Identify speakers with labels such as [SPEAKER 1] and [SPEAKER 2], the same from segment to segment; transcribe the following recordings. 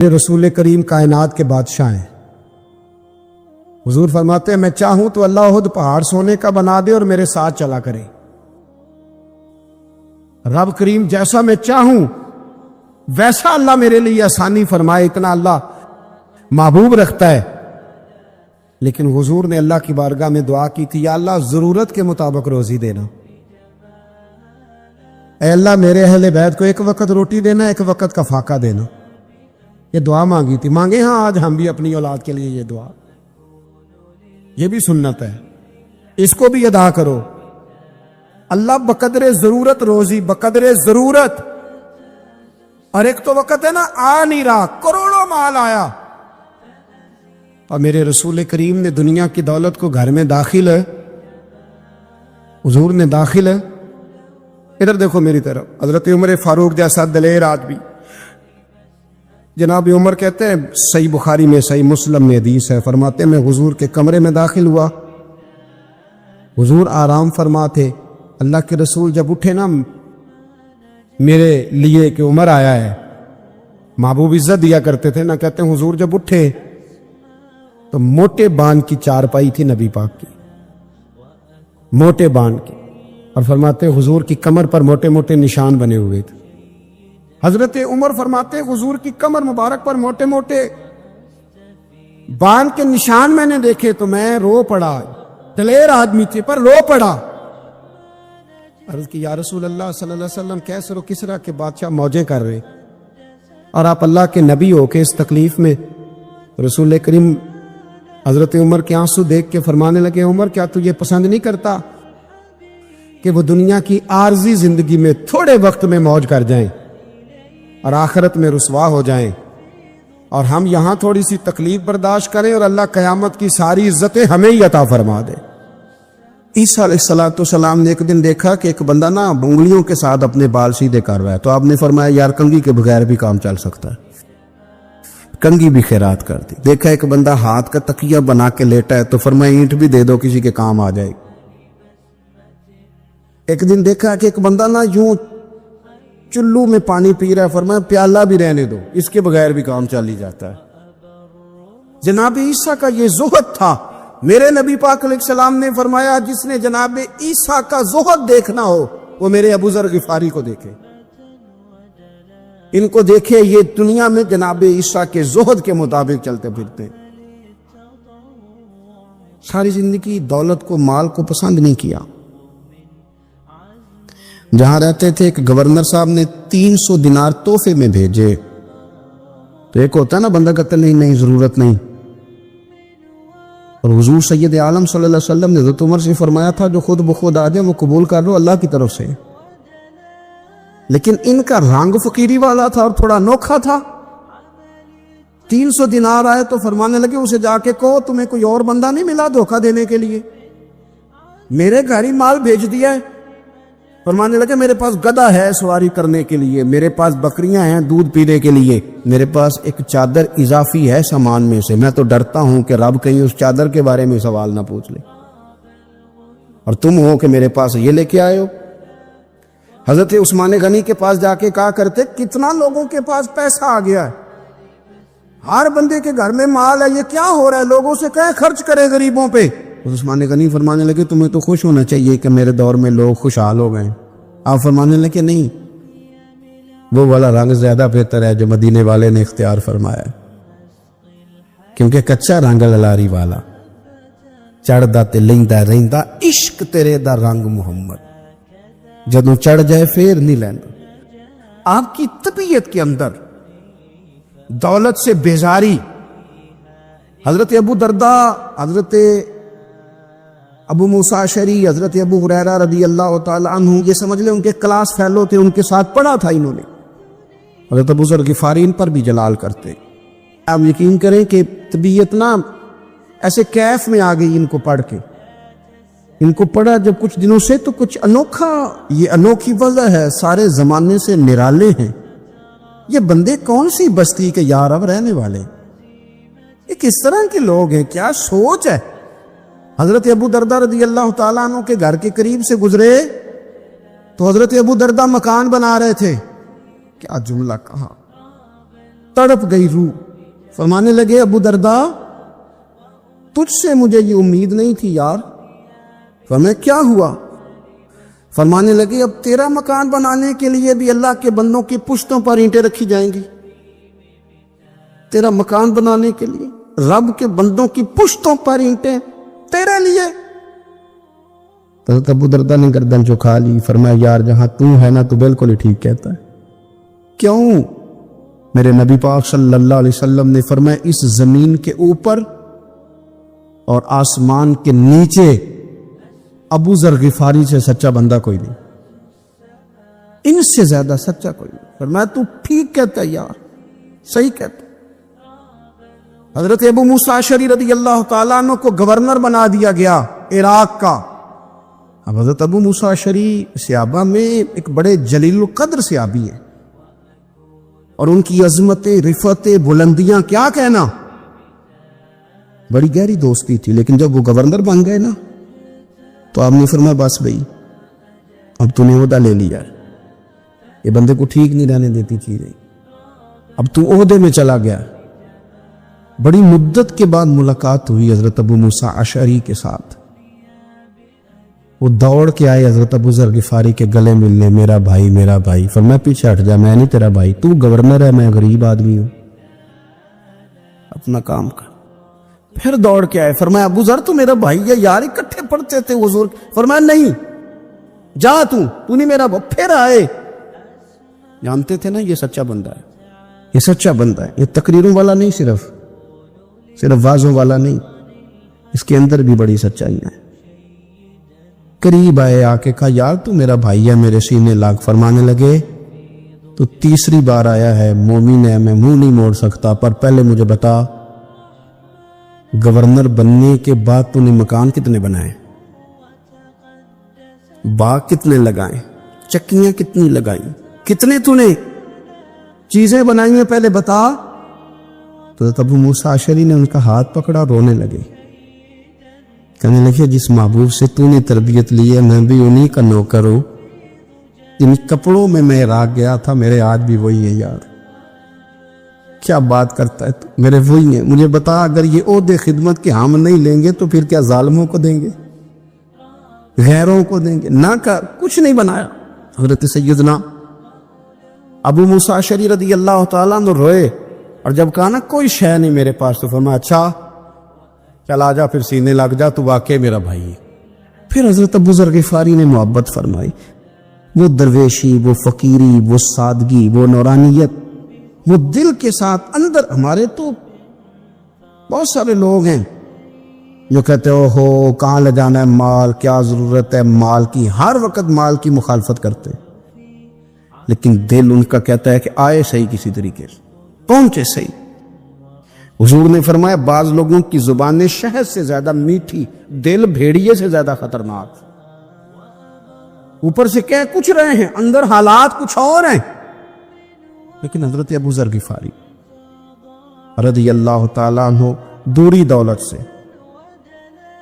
[SPEAKER 1] رسول کریم کائنات کے بادشاہ ہیں۔ حضور فرماتے ہیں میں چاہوں تو اللہ احد پہاڑ سونے کا بنا دے اور میرے ساتھ چلا کرے۔ رب کریم جیسا میں چاہوں ویسا اللہ میرے لیے آسانی فرمائے، اتنا اللہ محبوب رکھتا ہے۔ لیکن حضور نے اللہ کی بارگاہ میں دعا کی تھی، یا اللہ ضرورت کے مطابق روزی دینا، اے اللہ میرے اہل بیت کو ایک وقت روٹی دینا، ایک وقت کا فاقہ دینا۔ یہ دعا مانگی تھی، مانگے ہاں آج ہم بھی اپنی اولاد کے لیے یہ دعا، یہ بھی سنت ہے، اس کو بھی ادا کرو۔ اللہ بقدر ضرورت روزی، بقدر ضرورت۔ اور ایک تو وقت ہے نا آ نہیں رہا، کروڑوں مال آیا اور میرے رسول کریم نے دنیا کی دولت کو گھر میں داخل ہے، حضور نے داخل ہے۔ ادھر دیکھو میری طرف، حضرت عمر فاروق جیسا دلیر آدمی، جناب عمر کہتے ہیں، صحیح بخاری میں صحیح مسلم میں حدیث ہے، فرماتے ہیں میں حضور کے کمرے میں داخل ہوا، حضور آرام فرما تھے۔ اللہ کے رسول جب اٹھے نا میرے لیے کہ عمر آیا ہے، محبوب عزت دیا کرتے تھے نا، کہتے ہیں حضور جب اٹھے تو موٹے بان کی چارپائی تھی نبی پاک کی، موٹے بان کی، اور فرماتے حضور کی کمر پر موٹے موٹے نشان بنے ہوئے تھے۔ حضرت عمر فرماتے حضور کی کمر مبارک پر موٹے موٹے بان کے نشان میں نے دیکھے تو میں رو پڑا، دلیر آدمی تھے پر رو پڑا۔ عرض کی یا رسول اللہ صلی اللہ علیہ وسلم، کیسر و کسرا کے بادشاہ موجیں کر رہے اور آپ اللہ کے نبی ہو کے اس تکلیف میں؟ رسول کریم حضرت عمر کے آنسو دیکھ کے فرمانے لگے، عمر کیا تو یہ پسند نہیں کرتا کہ وہ دنیا کی عارضی زندگی میں تھوڑے وقت میں موج کر جائیں اور آخرت میں رسوا ہو جائیں، اور ہم یہاں تھوڑی سی تکلیف برداشت کریں اور اللہ قیامت کی ساری عزتیں ہمیں ہی عطا فرما دے۔ عیسیٰ علیہ السلام نے ایک دن دیکھا کہ ایک بندہ نا انگلیوں کے ساتھ اپنے بال سیدھے کر رہا ہے، تو آپ نے فرمایا یار کنگھی کے بغیر بھی کام چل سکتا ہے، کنگھی بھی خیرات کر دی۔ دیکھا ایک بندہ ہاتھ کا تکیہ بنا کے لیٹا ہے، تو فرمایا اینٹ بھی دے دو کسی کے کام آ جائے۔ ایک دن دیکھا کہ ایک بندہ نا یوں چلو میں پانی پی رہا ہے، فرمایا پیالہ بھی رہنے دو، اس کے بغیر بھی کام چل ہی جاتا ہے۔ جناب عیسیٰ کا یہ زہد تھا۔ میرے نبی پاک علیہ السلام نے فرمایا جس نے جناب عیسیٰ کا زہد دیکھنا ہو وہ میرے ابو ذر غفاری کو دیکھے، ان کو دیکھے، یہ دنیا میں جناب عیسیٰ کے زہد کے مطابق چلتے پھرتے، ساری زندگی دولت کو مال کو پسند نہیں کیا۔ جہاں رہتے تھے ایک گورنر صاحب نے 300 دینار تحفے میں بھیجے، تو ایک ہوتا ہے نا بندہ کہتا نہیں ضرورت نہیں، اور حضور سید عالم صلی اللہ علیہ وسلم نے حضرت عمر سے فرمایا تھا جو خود بخود آ جائے وہ قبول کر لو اللہ کی طرف سے۔ لیکن ان کا رنگ فقیری والا تھا اور تھوڑا انوکھا تھا۔ 300 دینار آئے تو فرمانے لگے اسے جا کے کہو تمہیں کوئی اور بندہ نہیں ملا دھوکہ دینے کے لیے، میرے گھر ہی مال بھیج دیا ہے۔ فرمانے لگے میرے پاس گدھا ہے سواری کرنے کے لیے، میرے پاس بکریاں ہیں دودھ پینے کے لیے، میرے پاس ایک چادر اضافی ہے سامان میں سے، میں تو ڈرتا ہوں کہ رب کہیں اس چادر کے بارے میں سوال نہ پوچھ لے، اور تم ہو کہ میرے پاس یہ لے کے آئے ہو۔ حضرت عثمان غنی کے پاس جا کے کہا کرتے کتنا لوگوں کے پاس پیسہ آ گیا ہے، ہر بندے کے گھر میں مال ہے، یہ کیا ہو رہا ہے، لوگوں سے کہیں خرچ کرے غریبوں پہ۔ عثمان غنی فرمانے لگے تمہیں تو خوش ہونا چاہیے کہ میرے دور میں لوگ خوشحال ہو گئے۔ آپ فرمانے لگے نہیں، وہ والا رنگ زیادہ بہتر ہے جو مدینے والے نے اختیار فرمایا ہے، کیونکہ کچا رنگ للاری والا چڑھدا تے لیندا رہندا عشق تیرے دا رنگ محمد، جدوں چڑھ جائے پھر نہیں لیندا۔ آپ کی طبیعت کے اندر دولت سے بیزاری۔ حضرت ابو درداء، حضرت ابو موسیٰ اشعری، حضرت ابو ہریرہ رضی اللہ تعالی عنہ، یہ سمجھ لیں ان کے کلاس فیلو تھے، ان کے ساتھ پڑھا تھا انہوں نے۔ حضرت ابو ذر غفاری ان پر بھی جلال کرتے۔ آپ یقین کریں کہ طبیعت نا ایسے کیف میں آ گئی ان کو پڑھ کے، ان کو پڑھا جب کچھ دنوں سے تو کچھ انوکھا، یہ انوکھی وجہ ہے، سارے زمانے سے نرالے ہیں، یہ بندے کون سی بستی کے یار اب رہنے والے، یہ کس طرح کے لوگ ہیں، کیا سوچ ہے۔ حضرت ابو درداء رضی اللہ تعالیٰ عنہ کے گھر کے قریب سے گزرے تو حضرت ابو درداء مکان بنا رہے تھے، کیا جملہ کہا، تڑپ گئی روح. فرمانے لگے ابو دردا تجھ سے مجھے یہ امید نہیں تھی یار. فرمایا کیا ہوا؟ فرمانے لگے اب تیرا مکان بنانے کے لیے بھی اللہ کے بندوں کی پشتوں پر اینٹیں رکھی جائیں گی. تیرا مکان بنانے کے لیے رب کے بندوں کی پشتوں پر اینٹیں تیرے لیے. حضرت ابو دردہ نے گردن جھکا لی. فرمایا یار جہاں تو ہے نا تو بالکل ہی ٹھیک کہتا ہے. کیوں؟ میرے نبی پاک صلی اللہ علیہ وسلم نے فرمایا اس زمین کے اوپر اور آسمان کے نیچے ابو ذر غفاری سے سچا بندہ کوئی نہیں, ان سے زیادہ سچا کوئی نہیں. فرمایا تو ٹھیک کہتا ہے یار, صحیح کہتا. حضرت ابو موسیٰ اشعری رضی اللہ تعالیٰ عنہ کو گورنر بنا دیا گیا عراق کا. اب حضرت ابو موسیٰ اشعری صحابہ میں ایک بڑے جلیل القدر صحابی ہیں, اور ان کی عظمتیں, رفعتیں, بلندیاں کیا کہنا, بڑی گہری دوستی تھی. لیکن جب وہ گورنر بن گئے نا تو آپ نے فرمایا بس بھائی اب تو نے عہدہ لے لیا, یہ بندے کو ٹھیک نہیں رہنے دیتی چیزیں, اب تو عہدے میں چلا گیا. بڑی مدت کے بعد ملاقات ہوئی حضرت ابو موسیٰ اشعری کے ساتھ. وہ دوڑ کے آئے حضرت ابو ذر غفاری کے گلے ملنے, میرا بھائی میرا بھائی. فرمایا پیچھے ہٹ جا, میں نہیں تیرا بھائی, تو گورنر ہے, میں غریب آدمی ہوں, اپنا کام کر. پھر دوڑ کے آئے. فرمایا ابو ذر تو میرا بھائی ہے یار, اکٹھے پڑھتے تھے حضور. فرمایا نہیں جا, تو نہیں میرا بھائی. پھر آئے. جانتے تھے نا یہ سچا بندہ ہے, یہ سچا بندہ ہے, یہ تقریروں والا نہیں, صرف وعظوں والا نہیں, اس کے اندر بھی بڑی سچائی ہے. قریب آئے, آ کے کہا یار تو میرا بھائی ہے, میرے سینے لاگ. فرمانے لگے تو تیسری بار آیا ہے, مومن ہے, میں منہ نہیں موڑ سکتا, پر پہلے مجھے بتا گورنر بننے کے بعد تو نے مکان کتنے بنائے, باغ کتنے لگائے, چکیاں کتنی لگائی, کتنے تو نے چیزیں بنائی ہیں, پہلے بتا. تو ابو موسیٰ اشعری نے ان کا ہاتھ پکڑا, رونے لگے. کہنے لگے جس محبوب سے تو نے تربیت لی ہے میں بھی انہی کا نوکر ہوں. ان کپڑوں میں عراق گیا تھا, میرے آج بھی وہی ہے یار. کیا بات کرتا ہے تو, میرے وہی ہیں. مجھے بتا اگر یہ عہدے خدمت کے ہم نہیں لیں گے تو پھر کیا ظالموں کو دیں گے, غیروں کو دیں گے؟ نہ کر, کچھ نہیں بنایا. حضرت سیدنا ابو موسیٰ اشعری رضی اللہ تعالیٰ عنہ روئے, اور جب کہا نا کوئی شے نہیں میرے پاس, تو فرمایا اچھا چل آ جا, پھر سینے لگ جا, تو واقعی میرا بھائی ہے. پھر حضرت ابو ذر غفاری نے محبت فرمائی. وہ درویشی, وہ فقیری, وہ سادگی, وہ نورانیت, وہ دل کے ساتھ اندر. ہمارے تو بہت سارے لوگ ہیں جو کہتے ہو کہاں لے جانا ہے مال, کیا ضرورت ہے مال کی, ہر وقت مال کی مخالفت کرتے, لیکن دل ان کا کہتا ہے کہ آئے صحیح, کسی طریقے سے پہنچے صحیح. حضور نے فرمایا بعض لوگوں کی زبانیں شہد سے زیادہ میٹھی, دل بھیڑیے سے زیادہ خطرناک. اوپر سے کہہ کچھ رہے ہیں, اندر حالات کچھ اور ہیں. لیکن حضرت ابو ذر غفاری رضی اللہ تعالیٰ عنہ دوری دولت سے,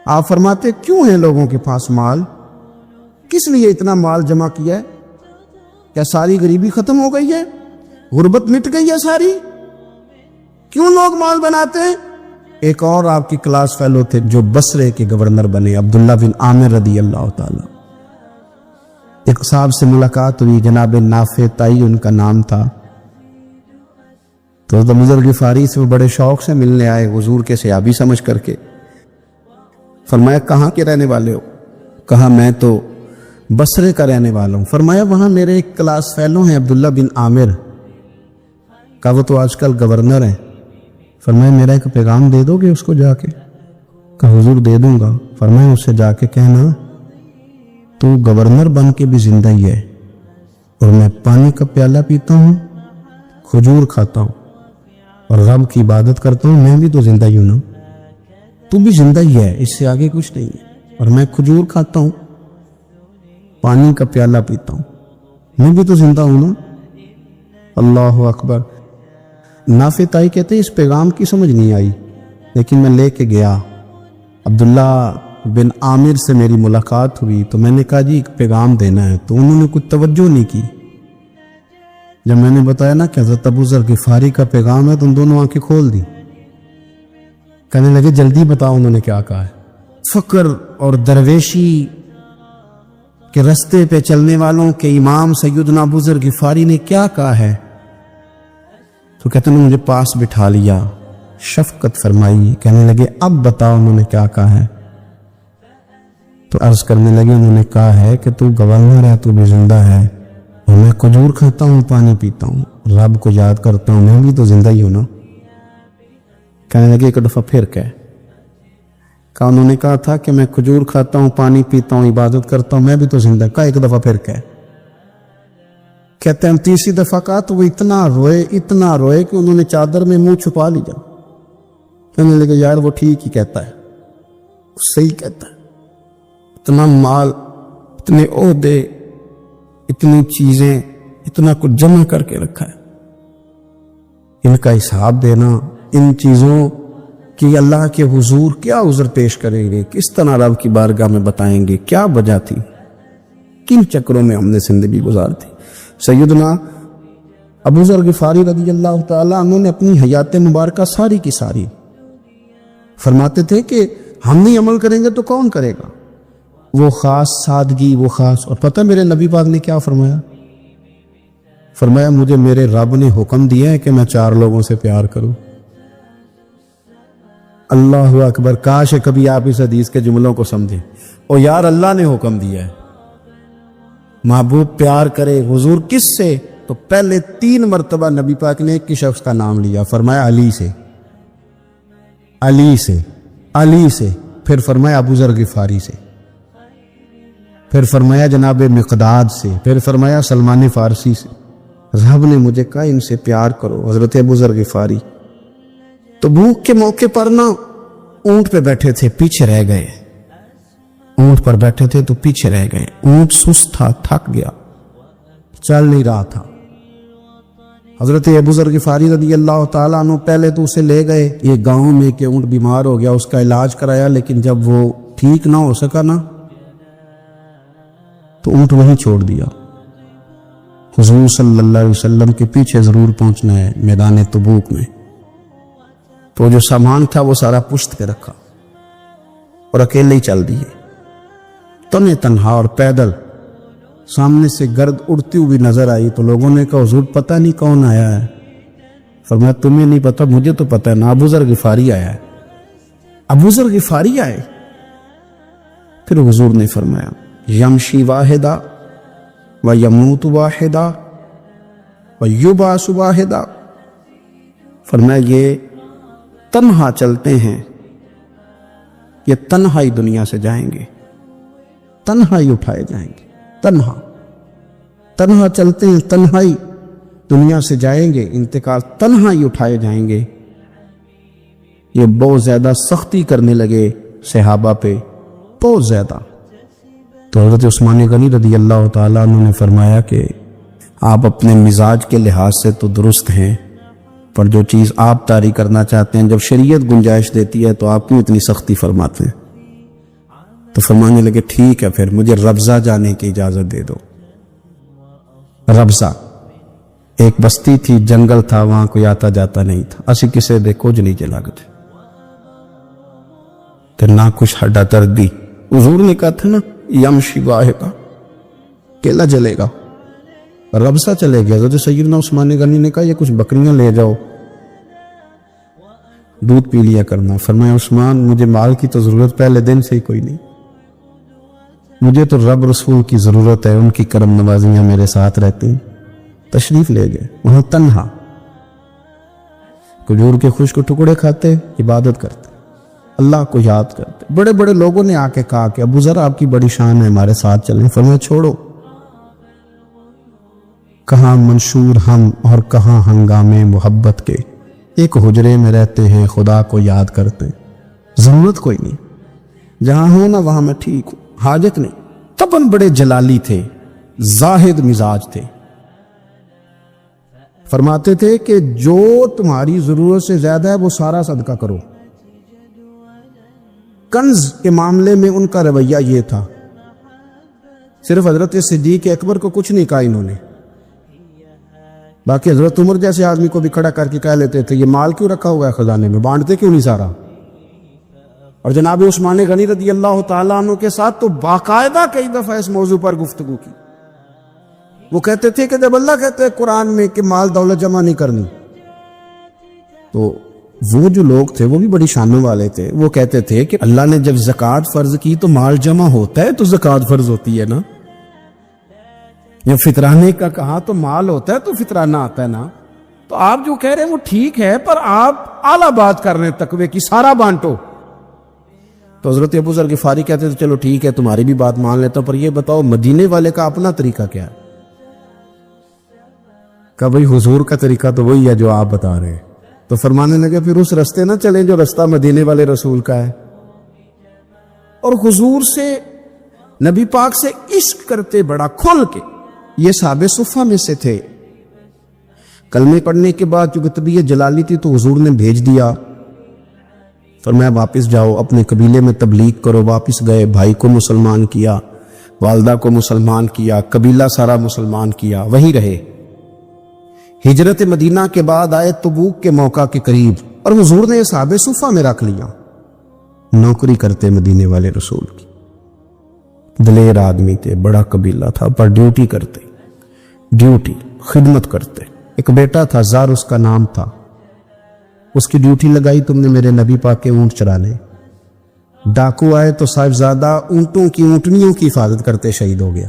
[SPEAKER 1] آپ فرماتے کیوں ہیں لوگوں کے پاس مال, کس لیے اتنا مال جمع کیا ہے؟ کیا ساری غریبی ختم ہو گئی ہے, غربت مٹ گئی ہے ساری, کیوں لوگ مال بناتے ہیں؟ ایک اور آپ کی کلاس فیلو تھے جو بصرے کے گورنر بنے, عبداللہ بن عامر رضی اللہ تعالیٰ. ایک صاحب سے ملاقات ہوئی, جناب نافع تائی ان کا نام تھا. تو ابو ذر غفاری سے وہ بڑے شوق سے ملنے آئے, حضور کے صحابی سمجھ کر کے. فرمایا کہاں کے رہنے والے ہو؟ کہا میں تو بصرے کا رہنے والا ہوں. فرمایا وہاں میرے ایک کلاس فیلو ہیں عبداللہ بن عامر. کہا وہ تو آج کل گورنر ہیں. فرمایا میرا ایک پیغام دے دو گے اس کو جا کے؟ کہا حضور دے دوں گا. فرمایا اس سے جا کے کہنا تو گورنر بن کے بھی زندہ ہی ہے, اور میں پانی کا پیالہ پیتا ہوں, کھجور کھاتا ہوں, اور رب کی عبادت کرتا ہوں, میں بھی تو زندہ ہی ہوں نا, تو بھی زندہ ہی ہے, اس سے آگے کچھ نہیں ہے. اور میں کھجور کھاتا ہوں, پانی کا پیالہ پیتا ہوں, میں بھی تو زندہ ہوں نا. اللہ اکبر. نافع تائی کہتے ہیں اس پیغام کی سمجھ نہیں آئی, لیکن میں لے کے گیا. عبداللہ بن عامر سے میری ملاقات ہوئی تو میں نے کہا جی ایک پیغام دینا ہے, تو انہوں نے کچھ توجہ نہیں کی. جب میں نے بتایا نا کہ حضرت ابو ذر غفاری کا پیغام ہے تو ان دونوں آنکھیں کھول دی. کہنے لگے جلدی بتاؤ انہوں نے کیا کہا ہے. فقر اور درویشی کے رستے پہ چلنے والوں کے امام سیدنا ابو ذر غفاری نے کیا کہا ہے. تو کہتے ہیں مجھے پاس بٹھا لیا, شفقت فرمائی, کہنے لگے اب بتاؤ انہوں نے کیا کہا ہے. تو عرض کرنے لگے انہوں نے کہا ہے کہ تو گورنر ہے, تو بھی زندہ ہے, اور میں کھجور کھاتا ہوں, پانی پیتا ہوں, رب کو یاد کرتا ہوں, میں بھی تو زندہ ہی ہوں نا. کہنے لگے ایک دفعہ پھر کہا انہوں نے کہا تھا کہ میں کھجور کھاتا ہوں, پانی پیتا ہوں, عبادت کرتا ہوں, میں بھی تو زندہ. کہا ایک دفعہ پھر کہتے ہیں تیسری دفعہ کہا تو وہ اتنا روئے کہ انہوں نے چادر میں منہ چھپا لیا. کہنے لگے یار وہ ٹھیک ہی کہتا ہے, صحیح کہتا ہے, اتنا مال, اتنے عہدے, اتنی چیزیں, اتنا کچھ جمع کر کے رکھا ہے, ان کا حساب دینا, ان چیزوں کی اللہ کے حضور کیا عذر پیش کریں گے, کس طرح رب کی بارگاہ میں بتائیں گے کیا وجہ تھی, کن چکروں میں ہم نے زندگی گزار تھی. سیدنا ابو ذر غفاری رضی اللہ تعالیٰ عنہ نے اپنی حیات مبارکہ ساری کی ساری فرماتے تھے کہ ہم نہیں عمل کریں گے تو کون کرے گا. وہ خاص سادگی, وہ خاص. اور پتہ میرے نبی پاک نے کیا فرمایا مجھے میرے رب نے حکم دیا ہے کہ میں 4 لوگوں سے پیار کروں. اللہ اکبر, کاش کبھی آپ اس حدیث کے جملوں کو سمجھیں. اور یار اللہ نے حکم دیا ہے محبوب پیار کرے. حضور کس سے؟ تو پہلے 3 مرتبہ نبی پاک نے ایک شخص کا نام لیا, فرمایا علی سے, علی سے, پھر فرمایا ابو ذر غفاری سے, پھر فرمایا جناب مقداد سے, پھر فرمایا سلمان فارسی سے. رب نے مجھے کہا ان سے پیار کرو. حضرت ابو ذر غفاری تو بھوک کے موقع پر نا اونٹ پہ بیٹھے تھے, پیچھے رہ گئے. اونٹ پر بیٹھے تھے تو پیچھے رہ گئے. اونٹ سست تھا, تھک گیا, چل نہیں رہا تھا. حضرت ابو ذر غفاری رضی اللہ تعالیٰ عنہ پہلے تو اسے لے گئے یہ گاؤں میں کہ اونٹ بیمار ہو گیا, اس کا علاج کرایا, لیکن جب وہ ٹھیک نہ ہو سکا نا تو اونٹ وہیں چھوڑ دیا. حضور صلی اللہ علیہ وسلم کے پیچھے ضرور پہنچنا ہے میدان تبوک میں. تو جو سامان تھا وہ سارا پشت پہ رکھا اور اکیلے ہی چل دیے, تنے تنہا اور پیدل. سامنے سے گرد اڑتی ہوئی نظر آئی تو لوگوں نے کہا حضور پتہ نہیں کون آیا ہے. فرمایا تمہیں نہیں پتا, مجھے تو پتا ہے نا, ابو ذر غفاری آیا ہے. ابو ذر غفاری آئے. پھر حضور نے فرمایا یمشی واحدہ و یموت واحدہ و یبعث واحدہ. فرمایا یہ تنہا چلتے ہیں, یہ تنہا ہی دنیا سے جائیں گے, تنہا ہی اٹھائے جائیں گے. تنہا چلتے ہیں, تنہا ہی دنیا سے جائیں گے, انتقال تنہا ہی اٹھائے جائیں گے. یہ بہت زیادہ سختی کرنے لگے صحابہ پہ, بہت زیادہ. تو حضرت عثمان غنی رضی اللہ تعالیٰ عنہ نے فرمایا کہ آپ اپنے مزاج کے لحاظ سے تو درست ہیں, پر جو چیز آپ طاری کرنا چاہتے ہیں جب شریعت گنجائش دیتی ہے تو آپ کیوں اتنی سختی فرماتے ہیں. تو فرمانے لگے ٹھیک ہے پھر مجھے ربضہ جانے کی اجازت دے دو. ربضہ ایک بستی تھی, جنگل تھا, وہاں کوئی آتا جاتا نہیں تھا, اسی کسے دے کچھ نہیں چلا گئے تو نہ کچھ ہڈا دردی. حضور نے کہا تھا نا یمشی واحدہ, کیلا چلے گا, ربضہ چلے گیا. حضرت سیدنا عثمان غنی نے کہا یہ کچھ بکریاں لے جاؤ, دودھ پی لیا کرنا. فرمایا عثمان مجھے مال کی تو ضرورت پہلے دن سے ہی کوئی نہیں, مجھے تو رب رسول کی ضرورت ہے, ان کی کرم نوازیاں میرے ساتھ رہتی. تشریف لے گئے وہاں تنہا, کھجور کے خشک ٹکڑے کھاتے, عبادت کرتے, اللہ کو یاد کرتے. بڑے بڑے لوگوں نے آ کے کہا کہ ابو ذر آپ کی بڑی شان ہے, ہمارے ساتھ چلیں. فرمایا چھوڑو, کہاں منشور ہم اور کہاں ہنگامے محبت کے, ایک حجرے میں رہتے ہیں خدا کو یاد کرتے. ضرورت کوئی نہیں, جہاں ہوں نا وہاں میں ٹھیک ہوں, حاجت نہیں. تبن بڑے جلالی تھے, زاہد مزاج تھے. فرماتے تھے کہ جو تمہاری ضرورت سے زیادہ ہے وہ سارا صدقہ کرو. کنز کے معاملے میں ان کا رویہ یہ تھا. صرف حضرت صدیق اکبر کو کچھ نہیں کہا انہوں نے, باقی حضرت عمر جیسے آدمی کو بھی کھڑا کر کے کہہ لیتے تھے یہ مال کیوں رکھا ہوا ہے خزانے میں، بانٹتے کیوں نہیں سارا؟ اور جناب عثمان غنی رضی اللہ تعالیٰ عنہ کے ساتھ تو باقاعدہ کئی دفعہ اس موضوع پر گفتگو کی. وہ کہتے تھے کہ جب اللہ کہتے ہیں قرآن میں کہ مال دولت جمع نہیں کرنی، تو وہ جو لوگ تھے وہ بھی بڑی شانوں والے تھے، وہ کہتے تھے کہ اللہ نے جب زکوٰۃ فرض کی تو مال جمع ہوتا ہے تو زکوٰۃ فرض ہوتی ہے نا، یا فطرانے کا کہا تو مال ہوتا ہے تو فطرانہ آتا ہے نا. تو آپ جو کہہ رہے ہیں وہ ٹھیک ہے، پر آپ اعلیٰ بات کر رہے ہیں تقوی کی، سارا بانٹو. تو حضرت ابو ذر غفاری کہتے تھے چلو ٹھیک ہے تمہاری بھی بات مان لیتا ہوں، پر یہ بتاؤ مدینے والے کا اپنا طریقہ کیا ہے؟ کہ بھئی حضور کا طریقہ تو وہی ہے جو آپ بتا رہے ہیں. تو فرمانے لگے پھر اس رستے نہ چلیں جو رستہ مدینے والے رسول کا ہے. اور حضور سے، نبی پاک سے عشق کرتے بڑا کھل کے. یہ صحابہ صفہ میں سے تھے. کلمے پڑھنے کے بعد چونکہ طبیعت جلالی تھی تو حضور نے بھیج دیا، فرمایا واپس جاؤ اپنے قبیلے میں تبلیغ کرو. واپس گئے، بھائی کو مسلمان کیا، والدہ کو مسلمان کیا، قبیلہ سارا مسلمان کیا، وہیں رہے. ہجرت مدینہ کے بعد آئے تبوک کے موقع کے قریب، اور حضور نے صحابہ صفہ میں رکھ لیا. نوکری کرتے مدینے والے رسول کی، دلیر آدمی تھے، بڑا قبیلہ تھا، پر ڈیوٹی کرتے، ڈیوٹی خدمت کرتے. ایک بیٹا تھا زار اس کا نام تھا، اس کی ڈیوٹی لگائی تم نے میرے نبی پاک کے اونٹ چرانے. ڈاکو آئے تو صاحبزادہ اونٹوں کی، اونٹنیوں کی حفاظت کرتے شہید ہو گیا.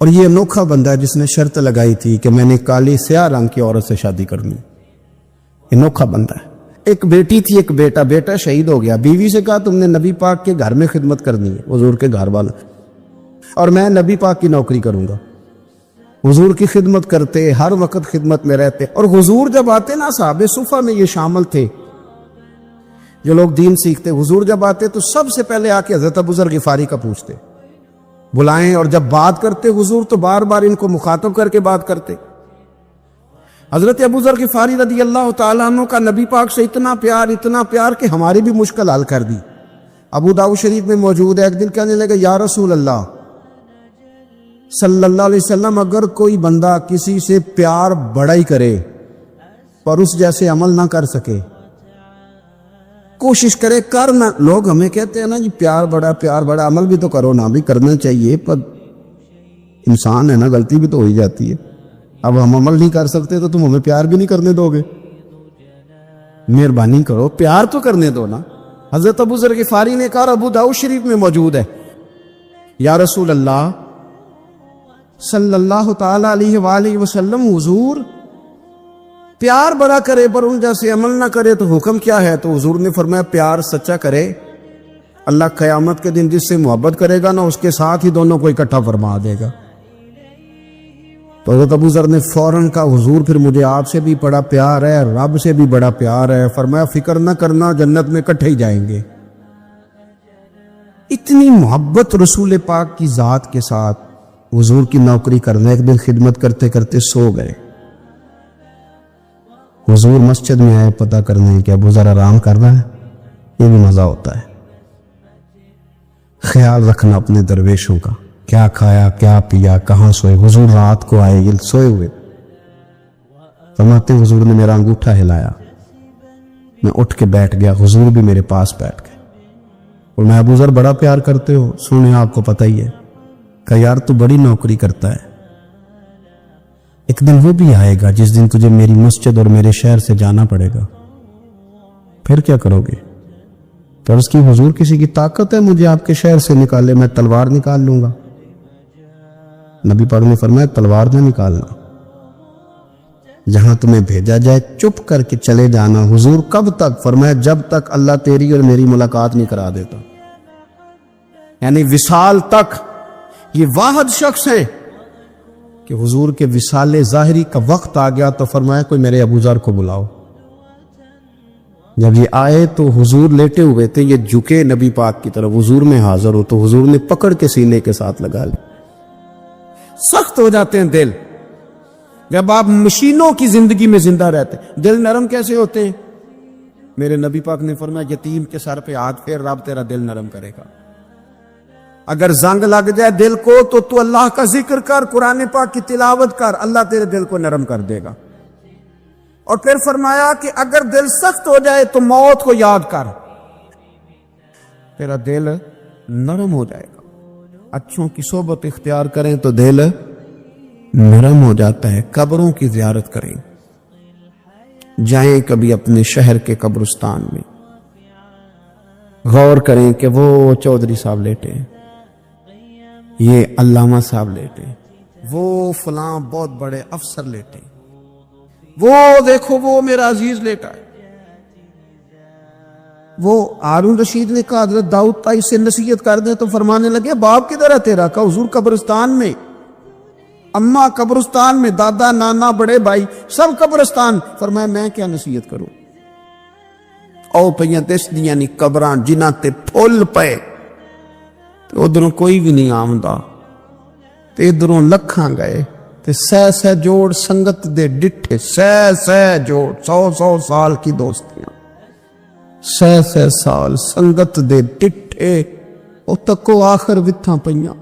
[SPEAKER 1] اور یہ انوکھا بندہ ہے جس نے شرط لگائی تھی کہ میں نے کالی سیاہ رنگ کی عورت سے شادی کرنی. انوکھا بندہ ہے. ایک بیٹی تھی، ایک بیٹا، بیٹا شہید ہو گیا. بیوی سے کہا تم نے نبی پاک کے گھر میں خدمت کرنی ہے، حضور کے گھر والا، اور میں نبی پاک کی نوکری کروں گا. حضور کی خدمت کرتے، ہر وقت خدمت میں رہتے. اور حضور جب آتے نا، صحابہ صفہ میں یہ شامل تھے جو لوگ دین سیکھتے، حضور جب آتے تو سب سے پہلے آ کے حضرت ابو ذر غفاری کا پوچھتے، بلائیں. اور جب بات کرتے حضور تو بار بار ان کو مخاطب کر کے بات کرتے. حضرت ابو ذر غفاری رضی اللہ تعالیٰ عنہ کا نبی پاک سے اتنا پیار کہ ہماری بھی مشکل حل کر دی. ابو داؤد شریف میں موجود ہے، ایک دن کہنے لگے یا رسول اللہ صلی اللہ علیہ وسلم، اگر کوئی بندہ کسی سے پیار بڑا ہی کرے پر اس جیسے عمل نہ کر سکے، کوشش کرے کرنا. لوگ ہمیں کہتے ہیں نا جی پیار بڑا، عمل بھی تو کرو نا، بھی کرنا چاہیے، پر انسان ہے نا، غلطی بھی تو ہو ہی جاتی ہے. اب ہم عمل نہیں کر سکتے تو تم ہمیں پیار بھی نہیں کرنے دو گے؟ مہربانی کرو، پیار تو کرنے دو نا. حضرت ابو ذر غفاری نے کہا، ابو داؤد شریف میں موجود ہے، یا رسول اللہ صلی اللہ تعالی علیہ وآلہ وسلم، حضور پیار بڑا کرے پر ان جیسے عمل نہ کرے تو حکم کیا ہے؟ تو حضور نے فرمایا پیار سچا کرے، اللہ قیامت کے دن جس سے محبت کرے گا نا اس کے ساتھ ہی دونوں کو اکٹھا فرما دے گا. تو حضرت ابو ذر نے فوراً کہا، حضور پھر مجھے آپ سے بھی بڑا پیار ہے، رب سے بھی بڑا پیار ہے. فرمایا فکر نہ کرنا، جنت میں اکٹھے ہی جائیں گے. اتنی محبت رسول پاک کی ذات کے ساتھ. حضور کی نوکری کرنا، ایک دن خدمت کرتے کرتے سو گئے. حضور مسجد میں آئے پتہ کرنے کہ ابو ذر آرام کر رہا ہے. یہ بھی مزہ ہوتا ہے، خیال رکھنا اپنے درویشوں کا، کیا کھایا کیا پیا، کہاں سوئے. حضور رات کو آئے، یہ سوئے ہوئے. فرماتے ہیں حضور نے میرا انگوٹھا ہلایا، میں اٹھ کے بیٹھ گیا، حضور بھی میرے پاس بیٹھ گئے. اور میں ابو ذر بڑا پیار کرتے ہو، سنیں آپ کو پتہ ہی ہے. کہ یار تو بڑی نوکری کرتا ہے، ایک دن وہ بھی آئے گا جس دن تجھے میری مسجد اور میرے شہر سے جانا پڑے گا، پھر کیا کرو گے؟ تو اس کی حضور کسی کی طاقت ہے مجھے آپ کے شہر سے نکالے؟ میں تلوار نکال لوں گا. نبی پاک نے فرمایا تلوار نہ نکالنا، جہاں تمہیں بھیجا جائے چپ کر کے چلے جانا. حضور کب تک؟ فرمایا جب تک اللہ تیری اور میری ملاقات نہیں کرا دیتا، یعنی وصال تک. یہ واحد شخص ہے کہ حضور کے وصال ظاہری کا وقت آ گیا تو فرمایا کوئی میرے ابو ذر کو بلاؤ. جب یہ آئے تو حضور لیٹے ہوئے تھے، یہ جھکے نبی پاک کی طرف، حضور میں حاضر ہو تو حضور نے پکڑ کے سینے کے ساتھ لگا لی. سخت ہو جاتے ہیں دل جب آپ مشینوں کی زندگی میں زندہ رہتے ہیں. دل نرم کیسے ہوتے ہیں؟ میرے نبی پاک نے فرمایا یتیم کے سر پہ ہاتھ پھیر، رب تیرا دل نرم کرے گا. اگر زنگ لگ جائے دل کو تو اللہ کا ذکر کر، قرآن پاک کی تلاوت کر، اللہ تیرے دل کو نرم کر دے گا۔ اور پھر فرمایا کہ اگر دل سخت ہو جائے تو موت کو یاد کر، تیرا دل نرم ہو جائے گا۔ اچھوں کی صحبت اختیار کریں تو دل نرم ہو جاتا ہے۔ قبروں کی زیارت کریں، جائیں کبھی اپنے شہر کے قبرستان میں، غور کریں کہ وہ چودھری صاحب لیٹے ہیں، یہ علامہ صاحب لیٹے ہیں، وہ فلاں بہت بڑے افسر لیٹے ہیں، وہ دیکھو وہ میرا عزیز لیٹا ہے۔ وہ ہارون رشید نے کہا حضرت داؤد تائی سے نصیحت کر دیں، تو فرمانے لگے باپ کدھر ہے تیرا؟ کہا حضور قبرستان میں، اماں قبرستان میں، دادا نانا بڑے بھائی سب قبرستان۔ فرمایا میں کیا نصیحت کروں؟ او پہیاں دس دیاں نی قبران جنہ تے پھول پے، تو ادھروں کوئی بھی نہیں آمدا، تے ادھروں لکھاں گئے، تے سہ جوڑ سنگت دے ڈٹھے، سہ جوڑ 100 سال کی دوستیاں، سہ سال سنگت دے ڈٹھے، او تکو آخر وتھاں پئیاں،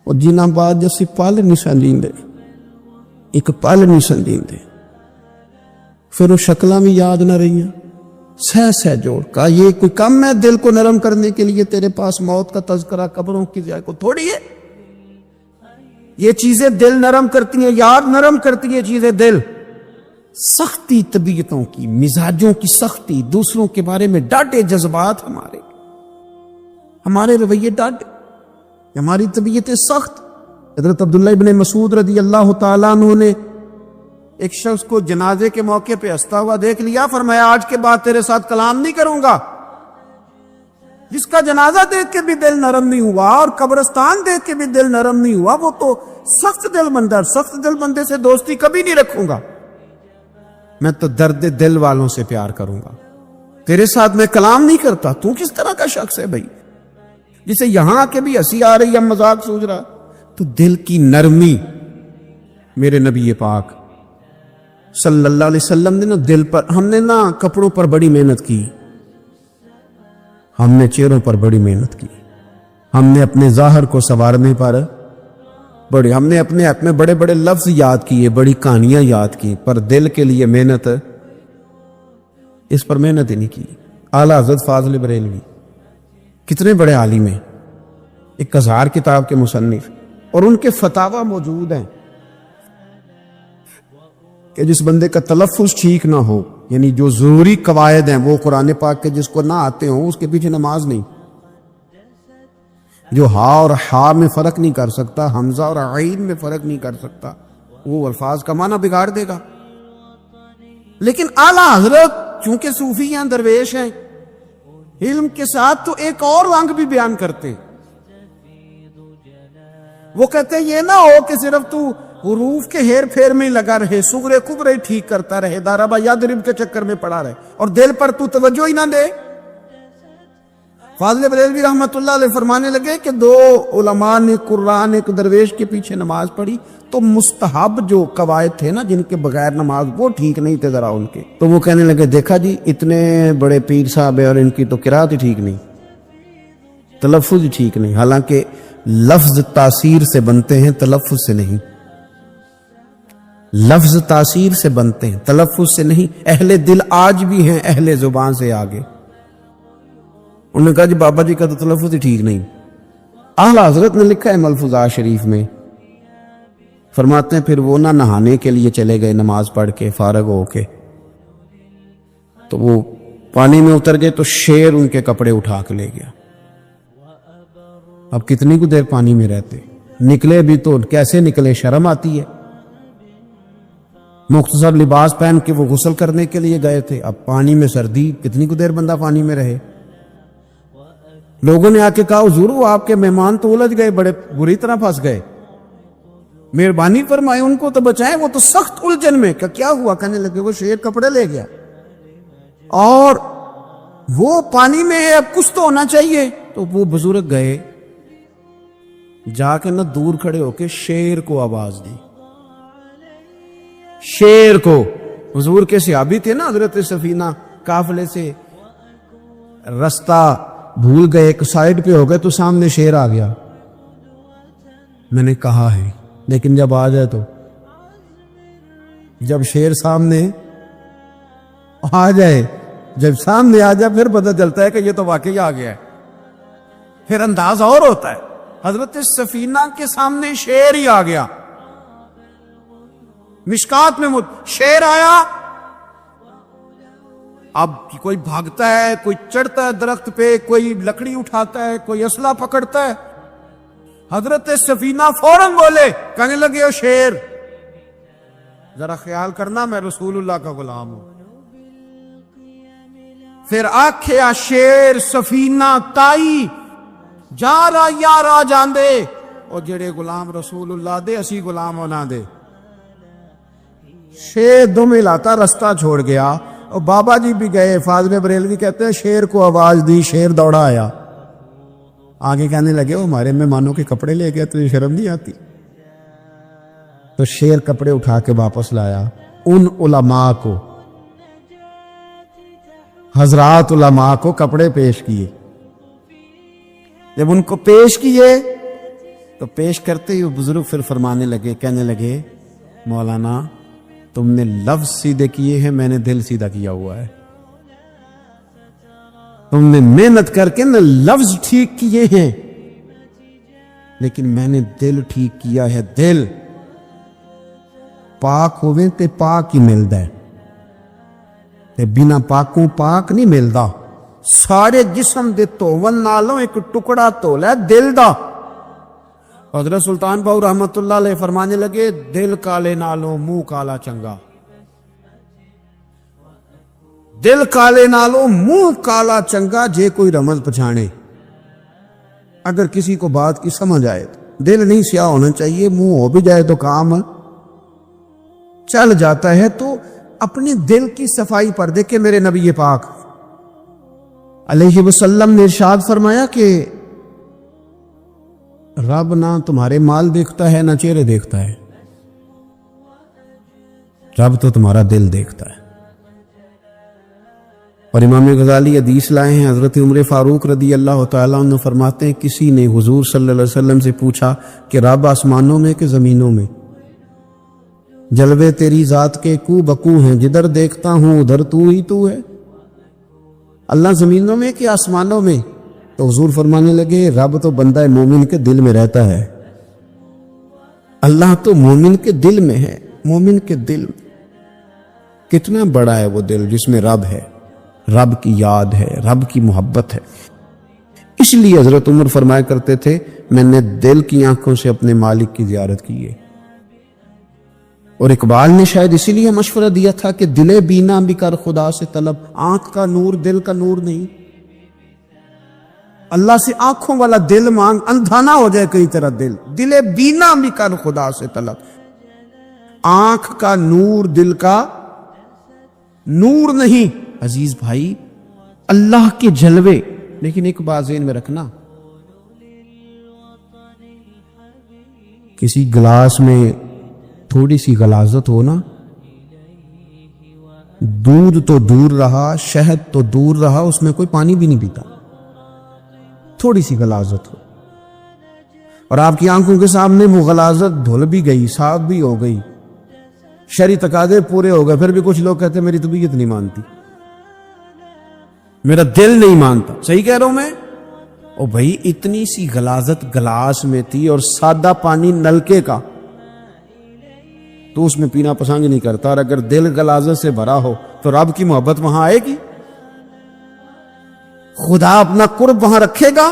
[SPEAKER 1] اور جنہ بعد جسی پل نہیں سنجیندے، ایک پل نہیں سنجیندے، پھر وہ شکلاں بھی یاد نہ رہیاں، سہ جوڑ کا یہ کوئی کم ہے دل کو نرم کرنے کے لیے؟ تیرے پاس موت کا تذکرہ قبروں کی جائے کو تھوڑی ہے؟ یہ چیزیں دل نرم کرتی ہیں، یاد نرم کرتی ہیں چیزیں دل۔ سختی طبیعتوں کی، مزاجوں کی سختی، دوسروں کے بارے میں ڈاٹے جذبات، ہمارے رویے ڈاٹے، ہماری طبیعتیں سخت۔ حضرت عبداللہ ابن مسعود رضی اللہ تعالیٰ عنہ نے ایک شخص کو جنازے کے موقع پہ ہنستا ہوا دیکھ لیا، فرمایا آج کے بعد تیرے ساتھ کلام نہیں کروں گا۔ جس کا جنازہ دیکھ کے بھی دل نرم نہیں ہوا اور قبرستان دیکھ کے بھی دل نرم نہیں ہوا، وہ تو سخت دل بندہ، سخت دل بندے سے دوستی کبھی نہیں رکھوں گا۔ میں تو درد دل والوں سے پیار کروں گا، تیرے ساتھ میں کلام نہیں کرتا۔ تو کس طرح کا شخص ہے بھائی جسے یہاں آ کے بھی ہنسی آ رہی ہے، مذاق سوچ رہا؟ تو دل کی نرمی، میرے نبی پاک صلی اللہ علیہ وسلم نے نا دل پر، ہم نے نا کپڑوں پر بڑی محنت کی، ہم نے چہروں پر بڑی محنت کی، ہم نے اپنے ظاہر کو سنوارنے پر ہم نے اپنے آپ میں بڑے بڑے لفظ یاد کیے، بڑی کہانیاں یاد کی، پر دل کے لیے محنت، اس پر محنت ہی نہیں کی۔ اعلیٰ حضرت فاضل بریلوی کتنے بڑے عالم ہیں، 1000 کتاب کے مصنف، اور ان کے فتاوی موجود ہیں کہ جس بندے کا تلفظ ٹھیک نہ ہو، یعنی جو ضروری قواعد ہیں وہ قرآن پاک کے جس کو نہ آتے ہوں، اس کے پیچھے نماز نہیں۔ جو ہا اور ہا میں فرق نہیں کر سکتا، حمزہ اور عین میں فرق نہیں کر سکتا، وہ الفاظ کا معنی بگاڑ دے گا۔ لیکن اعلیٰ حضرت چونکہ صوفی ہیں، درویش ہیں، علم کے ساتھ تو ایک اور رنگ بھی بیان کرتے ہیں۔ وہ کہتے ہیں یہ نہ ہو کہ صرف تو حروف کے ہیر پھیر میں لگا رہے، صغرے کبرے ٹھیک کرتا رہے، داربا یادرب کے چکر میں پڑا رہے، اور دل پر تو توجہ ہی نہ دے۔ فاضل بریلوی رحمت اللہ علیہ فرمانے لگے کہ 2 علماء نے قرآن ایک درویش کے پیچھے نماز پڑھی، تو مستحب جو قواعد تھے نا جن کے بغیر نماز، وہ ٹھیک نہیں تھے ذرا ان کے، تو وہ کہنے لگے دیکھا جی اتنے بڑے پیر صاحب ہیں اور ان کی تو قرات ہی ٹھیک نہیں، تلفظ ہی ٹھیک نہیں۔ حالانکہ لفظ تاثیر سے بنتے ہیں، تلفظ سے نہیں، لفظ تاثیر سے بنتے ہیں، تلفظ سے نہیں۔ اہل دل آج بھی ہیں اہل زبان سے آگے۔ انہوں نے کہا جی بابا جی کا تو تلفظ ہی ٹھیک نہیں۔ اعلیٰ حضرت نے لکھا ہے ملفوظات شریف میں، فرماتے ہیں پھر وہ نہ نہانے کے لیے چلے گئے، نماز پڑھ کے فارغ ہو کے، تو وہ پانی میں اتر گئے تو شیر ان کے کپڑے اٹھا کے لے گیا۔ اب کتنی کو دیر پانی میں رہتے، نکلے بھی تو کیسے نکلے، شرم آتی ہے۔ مختصر لباس پہن کے وہ غسل کرنے کے لیے گئے تھے، اب پانی میں سردی، کتنی کو دیر بندہ پانی میں رہے۔ لوگوں نے آ کے کہا حضور وہ آپ کے مہمان تو الجھ گئے، بڑے بری طرح پھنس گئے، مہربانی فرمائے ان کو تو بچائیں، وہ تو سخت الجھن میں۔ کیا ہوا؟ کہنے لگے وہ شیر کپڑے لے گیا اور وہ پانی میں ہے، اب کچھ تو ہونا چاہیے۔ تو وہ بزرگ گئے، جا کے نہ دور کھڑے ہو کے شیر کو آواز دی، شیر کو۔ حضور کے صحابی تھے نا، حضرت سفینہ قافلے سے رستہ بھول گئے، ایک سائڈ پہ ہو گئے تو سامنے شیر آ گیا. میں نے کہا ہے لیکن جب آ جائے تو، جب شیر سامنے آ جائے، جب سامنے آ جائے پھر پتہ چلتا ہے کہ یہ تو واقعی آ گیا ہے، پھر انداز اور ہوتا ہے. حضرت سفینہ کے سامنے شیر ہی آ گیا. مشکات میں شیر آیا. اب کوئی بھاگتا ہے، کوئی چڑھتا ہے درخت پہ، کوئی لکڑی اٹھاتا ہے، کوئی اسلحہ پکڑتا ہے. حضرت سفینہ فوراً بولے، کہنے لگے او شیر، ذرا خیال کرنا میں رسول اللہ کا غلام ہوں. پھر آکھیا شیر سفینہ تائی جا رہا یار آ جاندے، اور جڑے غلام رسول اللہ دے اسی غلام ہونا دے. شیر دم ہلاتا رستہ چھوڑ گیا. اور بابا جی بھی گئے، فاضل بریلوی کہتے ہیں شیر کو آواز دی، شیر دوڑا آیا. آگے کہنے لگے وہ ہمارے مہمانوں کے کپڑے لے گیا، تجھے شرم نہیں آتی؟ تو شیر کپڑے اٹھا کے واپس لایا. ان علماء کو، حضرات علماء کو کپڑے پیش کیے. جب ان کو پیش کیے تو پیش کرتے ہی بزرگ پھر فرمانے لگے، کہنے لگے مولانا تم نے لفظ سیدھے کیے ہیں، میں نے دل سیدھا کیا ہوا ہے. تم نے محنت کر کے نہ لفظ ٹھیک کیے ہیں لیکن میں نے دل ٹھیک کیا ہے. دل پاک ہوئے تے پاک ہی ملدا ہے، تے بنا پاکوں پاک نہیں ملدا. سارے جسم دے دھون نالوں ایک ٹکڑا دھولا ہے دل دا. حضرت سلطان باؤ رحمت اللہ علیہ فرمانے لگے دل کالے نالوں منہ کالا چنگا. دل کالے نالوں منہ کالا چنگا، جے کوئی رمز پچھانے. اگر کسی کو بات کی سمجھ آئے تو دل نہیں سیاہ ہونا چاہیے، منہ ہو بھی جائے تو کام چل جاتا ہے. تو اپنے دل کی صفائی پر دیکھیں میرے نبی پاک علیہ وسلم نے ارشاد فرمایا کہ رب نہ تمہارے مال دیکھتا ہے نہ چہرے دیکھتا ہے، رب تو تمہارا دل دیکھتا ہے. اور امام غزالی حدیث لائے ہیں، حضرت عمر فاروق رضی اللہ تعالیٰ عنہ فرماتے ہیں کسی نے حضور صلی اللہ علیہ وسلم سے پوچھا کہ رب آسمانوں میں کہ زمینوں میں؟ جلوے تیری ذات کے کو بکو ہیں، جدھر دیکھتا ہوں ادھر تو ہی تو ہے. اللہ زمینوں میں کہ آسمانوں میں؟ تو حضور فرمانے لگے رب تو بندہ مومن کے دل میں رہتا ہے. اللہ تو مومن کے دل میں ہے. مومن کے دل میں کتنا بڑا ہے وہ دل جس میں رب ہے، رب کی یاد ہے، رب کی محبت ہے. اس لیے حضرت عمر فرمایا کرتے تھے میں نے دل کی آنکھوں سے اپنے مالک کی زیارت کی ہے. اور اقبال نے شاید اسی لیے مشورہ دیا تھا کہ دل بینا بھی کر خدا سے طلب. آنکھ کا نور دل کا نور نہیں. اللہ سے آنکھوں والا دل مانگ، اندھا نہ ہو جائے کئی طرح دل. دل بینا بھی کر خدا سے طلب. آنکھ کا نور دل کا نور نہیں. عزیز بھائی اللہ کے جلوے. لیکن ایک بات ذہن میں رکھنا، کسی گلاس میں تھوڑی سی غلاظت ہو نا، دودھ تو دور رہا، شہد تو دور رہا، اس میں کوئی پانی بھی نہیں پیتا. تھوڑی سی غلاظت ہو اور آپ کی آنکھوں کے سامنے وہ غلاظت دھل بھی گئی، صاف بھی ہو گئی، شرعی تقاضے پورے ہو گئے، پھر بھی کچھ لوگ کہتے ہیں میری طبیعت نہیں مانتی، میرا دل نہیں مانتا. صحیح کہہ رہا ہوں میں؟ او بھائی اتنی سی غلاظت گلاس میں تھی اور سادہ پانی نلکے کا، تو اس میں پینا پسند نہیں کرتا. اور اگر دل غلاظت سے بھرا ہو تو رب کی محبت وہاں آئے گی؟ خدا اپنا قرب وہاں رکھے گا؟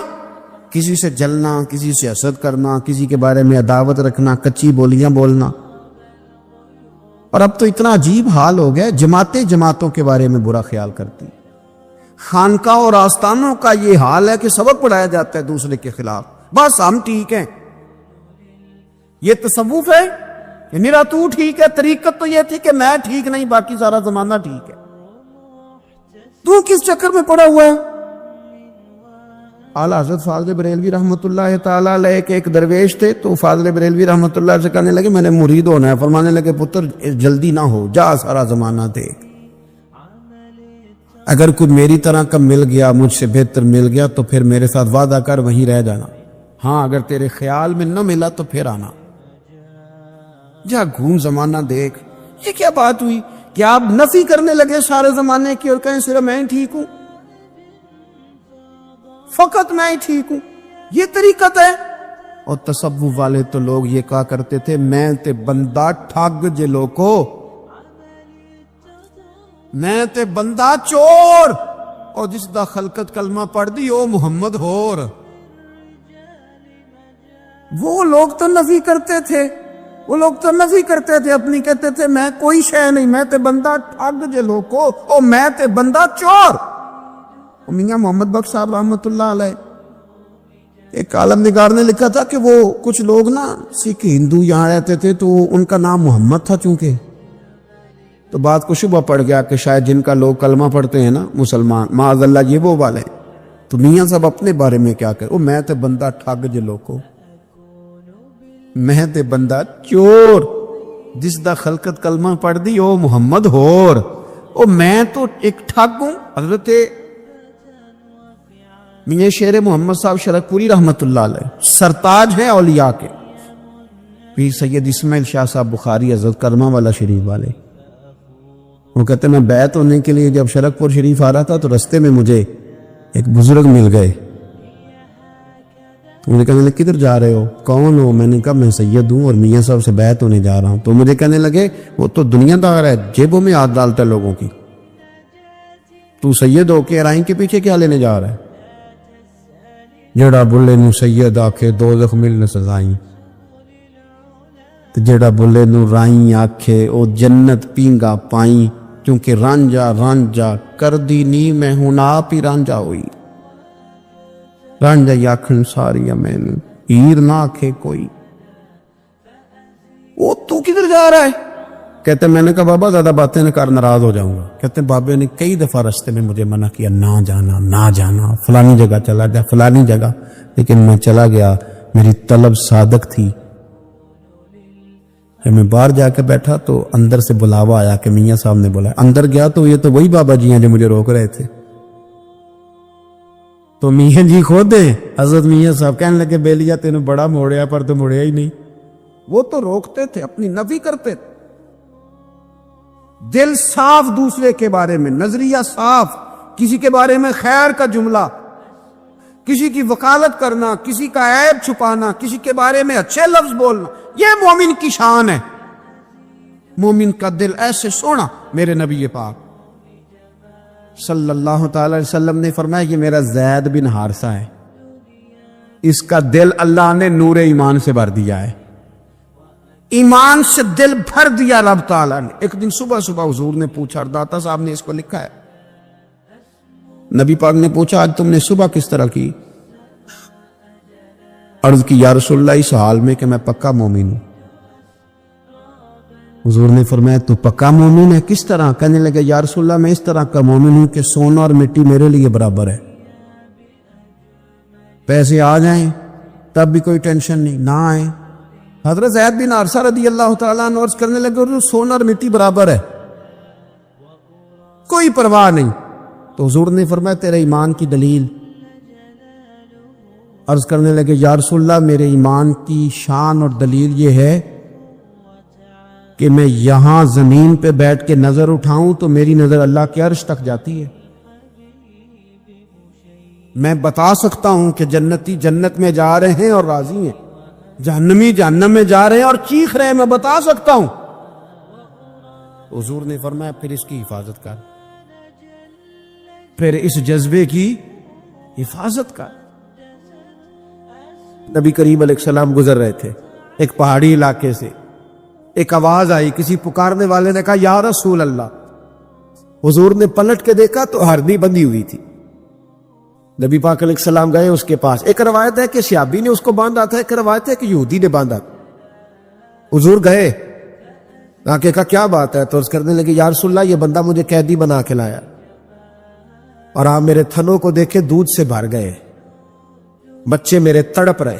[SPEAKER 1] کسی سے جلنا، کسی سے حسد کرنا، کسی کے بارے میں عداوت رکھنا، کچی بولیاں بولنا. اور اب تو اتنا عجیب حال ہو گیا، جماعتیں جماعتوں کے بارے میں برا خیال کرتی. خانقاہ اور آستانوں کا یہ حال ہے کہ سبق پڑھایا جاتا ہے دوسرے کے خلاف، بس ہم ٹھیک ہیں. یہ تصوف ہے کہ میرا تو ٹھیک ہے. طریقت تو یہ تھی کہ میں ٹھیک نہیں، باقی سارا زمانہ ٹھیک ہے. تو کس چکر میں پڑا ہوا ہے؟ اعلیٰ حضرت فاضل بریلوی رحمۃ اللہ تعالی علیہ کے ایک درویش تھے، تو فاضل بریلوی رحمۃ اللہ سے کہنے لگے میں نے مرید ہونا ہے. فرمانے لگے پتر جلدی نہ ہو، جا سارا زمانہ دیکھ. اگر کوئی میری طرح کا مل گیا، مجھ سے بہتر مل گیا، تو پھر میرے ساتھ وعدہ کر وہیں رہ جانا، ہاں اگر تیرے خیال میں نہ ملا تو پھر آنا۔ جا گھوم زمانہ دیکھ، یہ کیا بات ہوئی کہ آپ نفی کرنے لگے سارے زمانے کی اور کہیں صرف میں ہی ٹھیک ہوں، فقط میں ہی ٹھیک ہوں، یہ طریقت ہے؟ اور تصوف والے تو لوگ یہ کہا کرتے تھے میں تے بندہ ٹھگ جے لوکو، میں تے بندہ چور، اور جس دا خلقت کلمہ پڑھ دی او محمد ہور۔ وہ لوگ تو نفی کرتے تھے، وہ لوگ تو نفی کرتے تھے اپنی، کہتے تھے میں کوئی شے نہیں، میں تے بندہ ٹھگ جے لوکو، او میں تے بندہ چور۔ میاں محمد بخش صاحب رحمۃ اللہ علیہ، ایک عالم نگار نے لکھا تھا کہ وہ کچھ لوگ نا سکھ ہندو یہاں رہتے تھے تو ان کا نام محمد تھا چونکہ، تو بات کو شبہ پڑ گیا کہ شاید جن کا لوگ کلمہ پڑھتے ہیں نا مسلمان، معاذ اللہ یہ وہ والے، تو میاں صاحب اپنے بارے میں کیا کہ میں تے بندہ ٹھگ جے لوکو، میں تے بندہ چور، جس دا خلقت کلمہ پڑھ دی او محمد ہور، او میں تو ایک ٹھگ ہوں۔ حضرت میاں شیر محمد صاحب شرک پوری رحمت اللہ علیہ سرتاج ہیں اولیاء کے، پیر سید اسماعیل شاہ صاحب بخاری حضرت کرما والا شریف والے، وہ کہتے ہیں میں بیعت ہونے کے لیے جب شرک پور شریف آ رہا تھا تو رستے میں مجھے ایک بزرگ مل گئے، تو مجھے کہنے لگے کدھر جا رہے ہو، کون ہو؟ میں نے کہا میں سید ہوں اور میاں صاحب سے بیعت ہونے جا رہا ہوں۔ تو مجھے کہنے لگے وہ تو دنیا دار ہے، جیبوں میں ہاتھ ڈالتا ہے لوگوں کی، تو سید ہو کے رائن کے پیچھے کیا لینے جا رہا ہے؟ جڑا بلے نو سید آکھے دوزخ ملن سزائیں، جڑا بلے نو رائیں آکھے او جنت پینگا پائیں، کیونکہ رانجا رانجا کر دی نی میں ہوں آپ ہی رانجا ہوئی، رانجا یاکھن ساری میں ہیر نہ آکھے کوئی۔ وہ تو کدھر جا رہا ہے؟ کہتے میں نے کہا بابا زیادہ باتیں نہ کر، ناراض ہو جاؤں گا۔ کہتے بابے نے کئی دفعہ رستے میں مجھے منع کیا، نہ جانا نہ جانا، فلانی جگہ چلا جا فلانی جگہ، لیکن میں چلا گیا، میری طلب صادق تھی۔ جب میں باہر جا کے بیٹھا تو اندر سے بلاوا آیا کہ میاں صاحب نے بولا، اندر گیا تو یہ تو وہی بابا جی ہیں جو مجھے روک رہے تھے، تو میاں جی خود ہیں حضرت میاں صاحب، کہنے لگے بیلیا تینوں بڑا موڑیا پر تو موڑیا ہی نہیں۔ وہ تو روکتے تھے، اپنی نفی کرتے تھے، دل صاف دوسرے کے بارے میں، نظریہ صاف، کسی کے بارے میں خیر کا جملہ، کسی کی وکالت کرنا، کسی کا عیب چھپانا، کسی کے بارے میں اچھے لفظ بولنا، یہ مومن کی شان ہے۔ مومن کا دل ایسے سونا، میرے نبی پاک صلی اللہ تعالی علیہ وسلم نے فرمایا یہ میرا زید بن حارثہ ہے، اس کا دل اللہ نے نور ایمان سے بھر دیا ہے، ایمان سے دل بھر دیا رب تعالیٰ نے۔ ایک دن صبح صبح حضور نے پوچھا، داتا صاحب نے اس کو لکھا ہے، نبی پاک نے پوچھا آج تم نے صبح کس طرح کی؟ عرض کی یا رسول اللہ اس حال میں کہ میں پکا مومن ہوں۔ حضور نے فرمایا تو پکا مومن ہے کس طرح؟ کہنے لگے یا رسول اللہ میں اس طرح کا مومن ہوں کہ سونا اور مٹی میرے لیے برابر ہے، پیسے آ جائیں تب بھی کوئی ٹینشن نہیں، نہ آئیں۔ حضرت زید بن حارثہ رضی اللہ تعالیٰ عنہ عرض کرنے لگے سونا اور مٹی برابر ہے، کوئی پرواہ نہیں۔ تو حضور نے فرمایا تیرے ایمان کی دلیل؟ عرض کرنے لگے یا رسول اللہ میرے ایمان کی شان اور دلیل یہ ہے کہ میں یہاں زمین پہ بیٹھ کے نظر اٹھاؤں تو میری نظر اللہ کے عرش تک جاتی ہے، میں بتا سکتا ہوں کہ جنتی جنت میں جا رہے ہیں اور راضی ہیں، جہنمی جہنم میں جا رہے ہیں اور چیخ رہے ہیں، میں بتا سکتا ہوں۔ حضور نے فرمایا پھر اس کی حفاظت کر، پھر اس جذبے کی حفاظت کر۔ نبی کریم علیہ السلام گزر رہے تھے ایک پہاڑی علاقے سے، ایک آواز آئی، کسی پکارنے والے نے کہا یا رسول اللہ۔ حضور نے پلٹ کے دیکھا تو ہرنی بندھی ہوئی تھی، نبی پاک علیہ السلام گئے اس کے پاس، ایک روایت ہے کہ سیابی نے اس کو باندھا تھا، ایک روایت ہے کہ یہودی نے باندھا تھا۔ حضور گئے، آ کے کہا کیا بات ہے؟ تو عرض کرنے لگے یا رسول اللہ یہ بندہ مجھے قیدی بنا کے لایا اور آپ میرے تھنوں کو دیکھے دودھ سے بھر گئے، بچے میرے تڑپ رہے،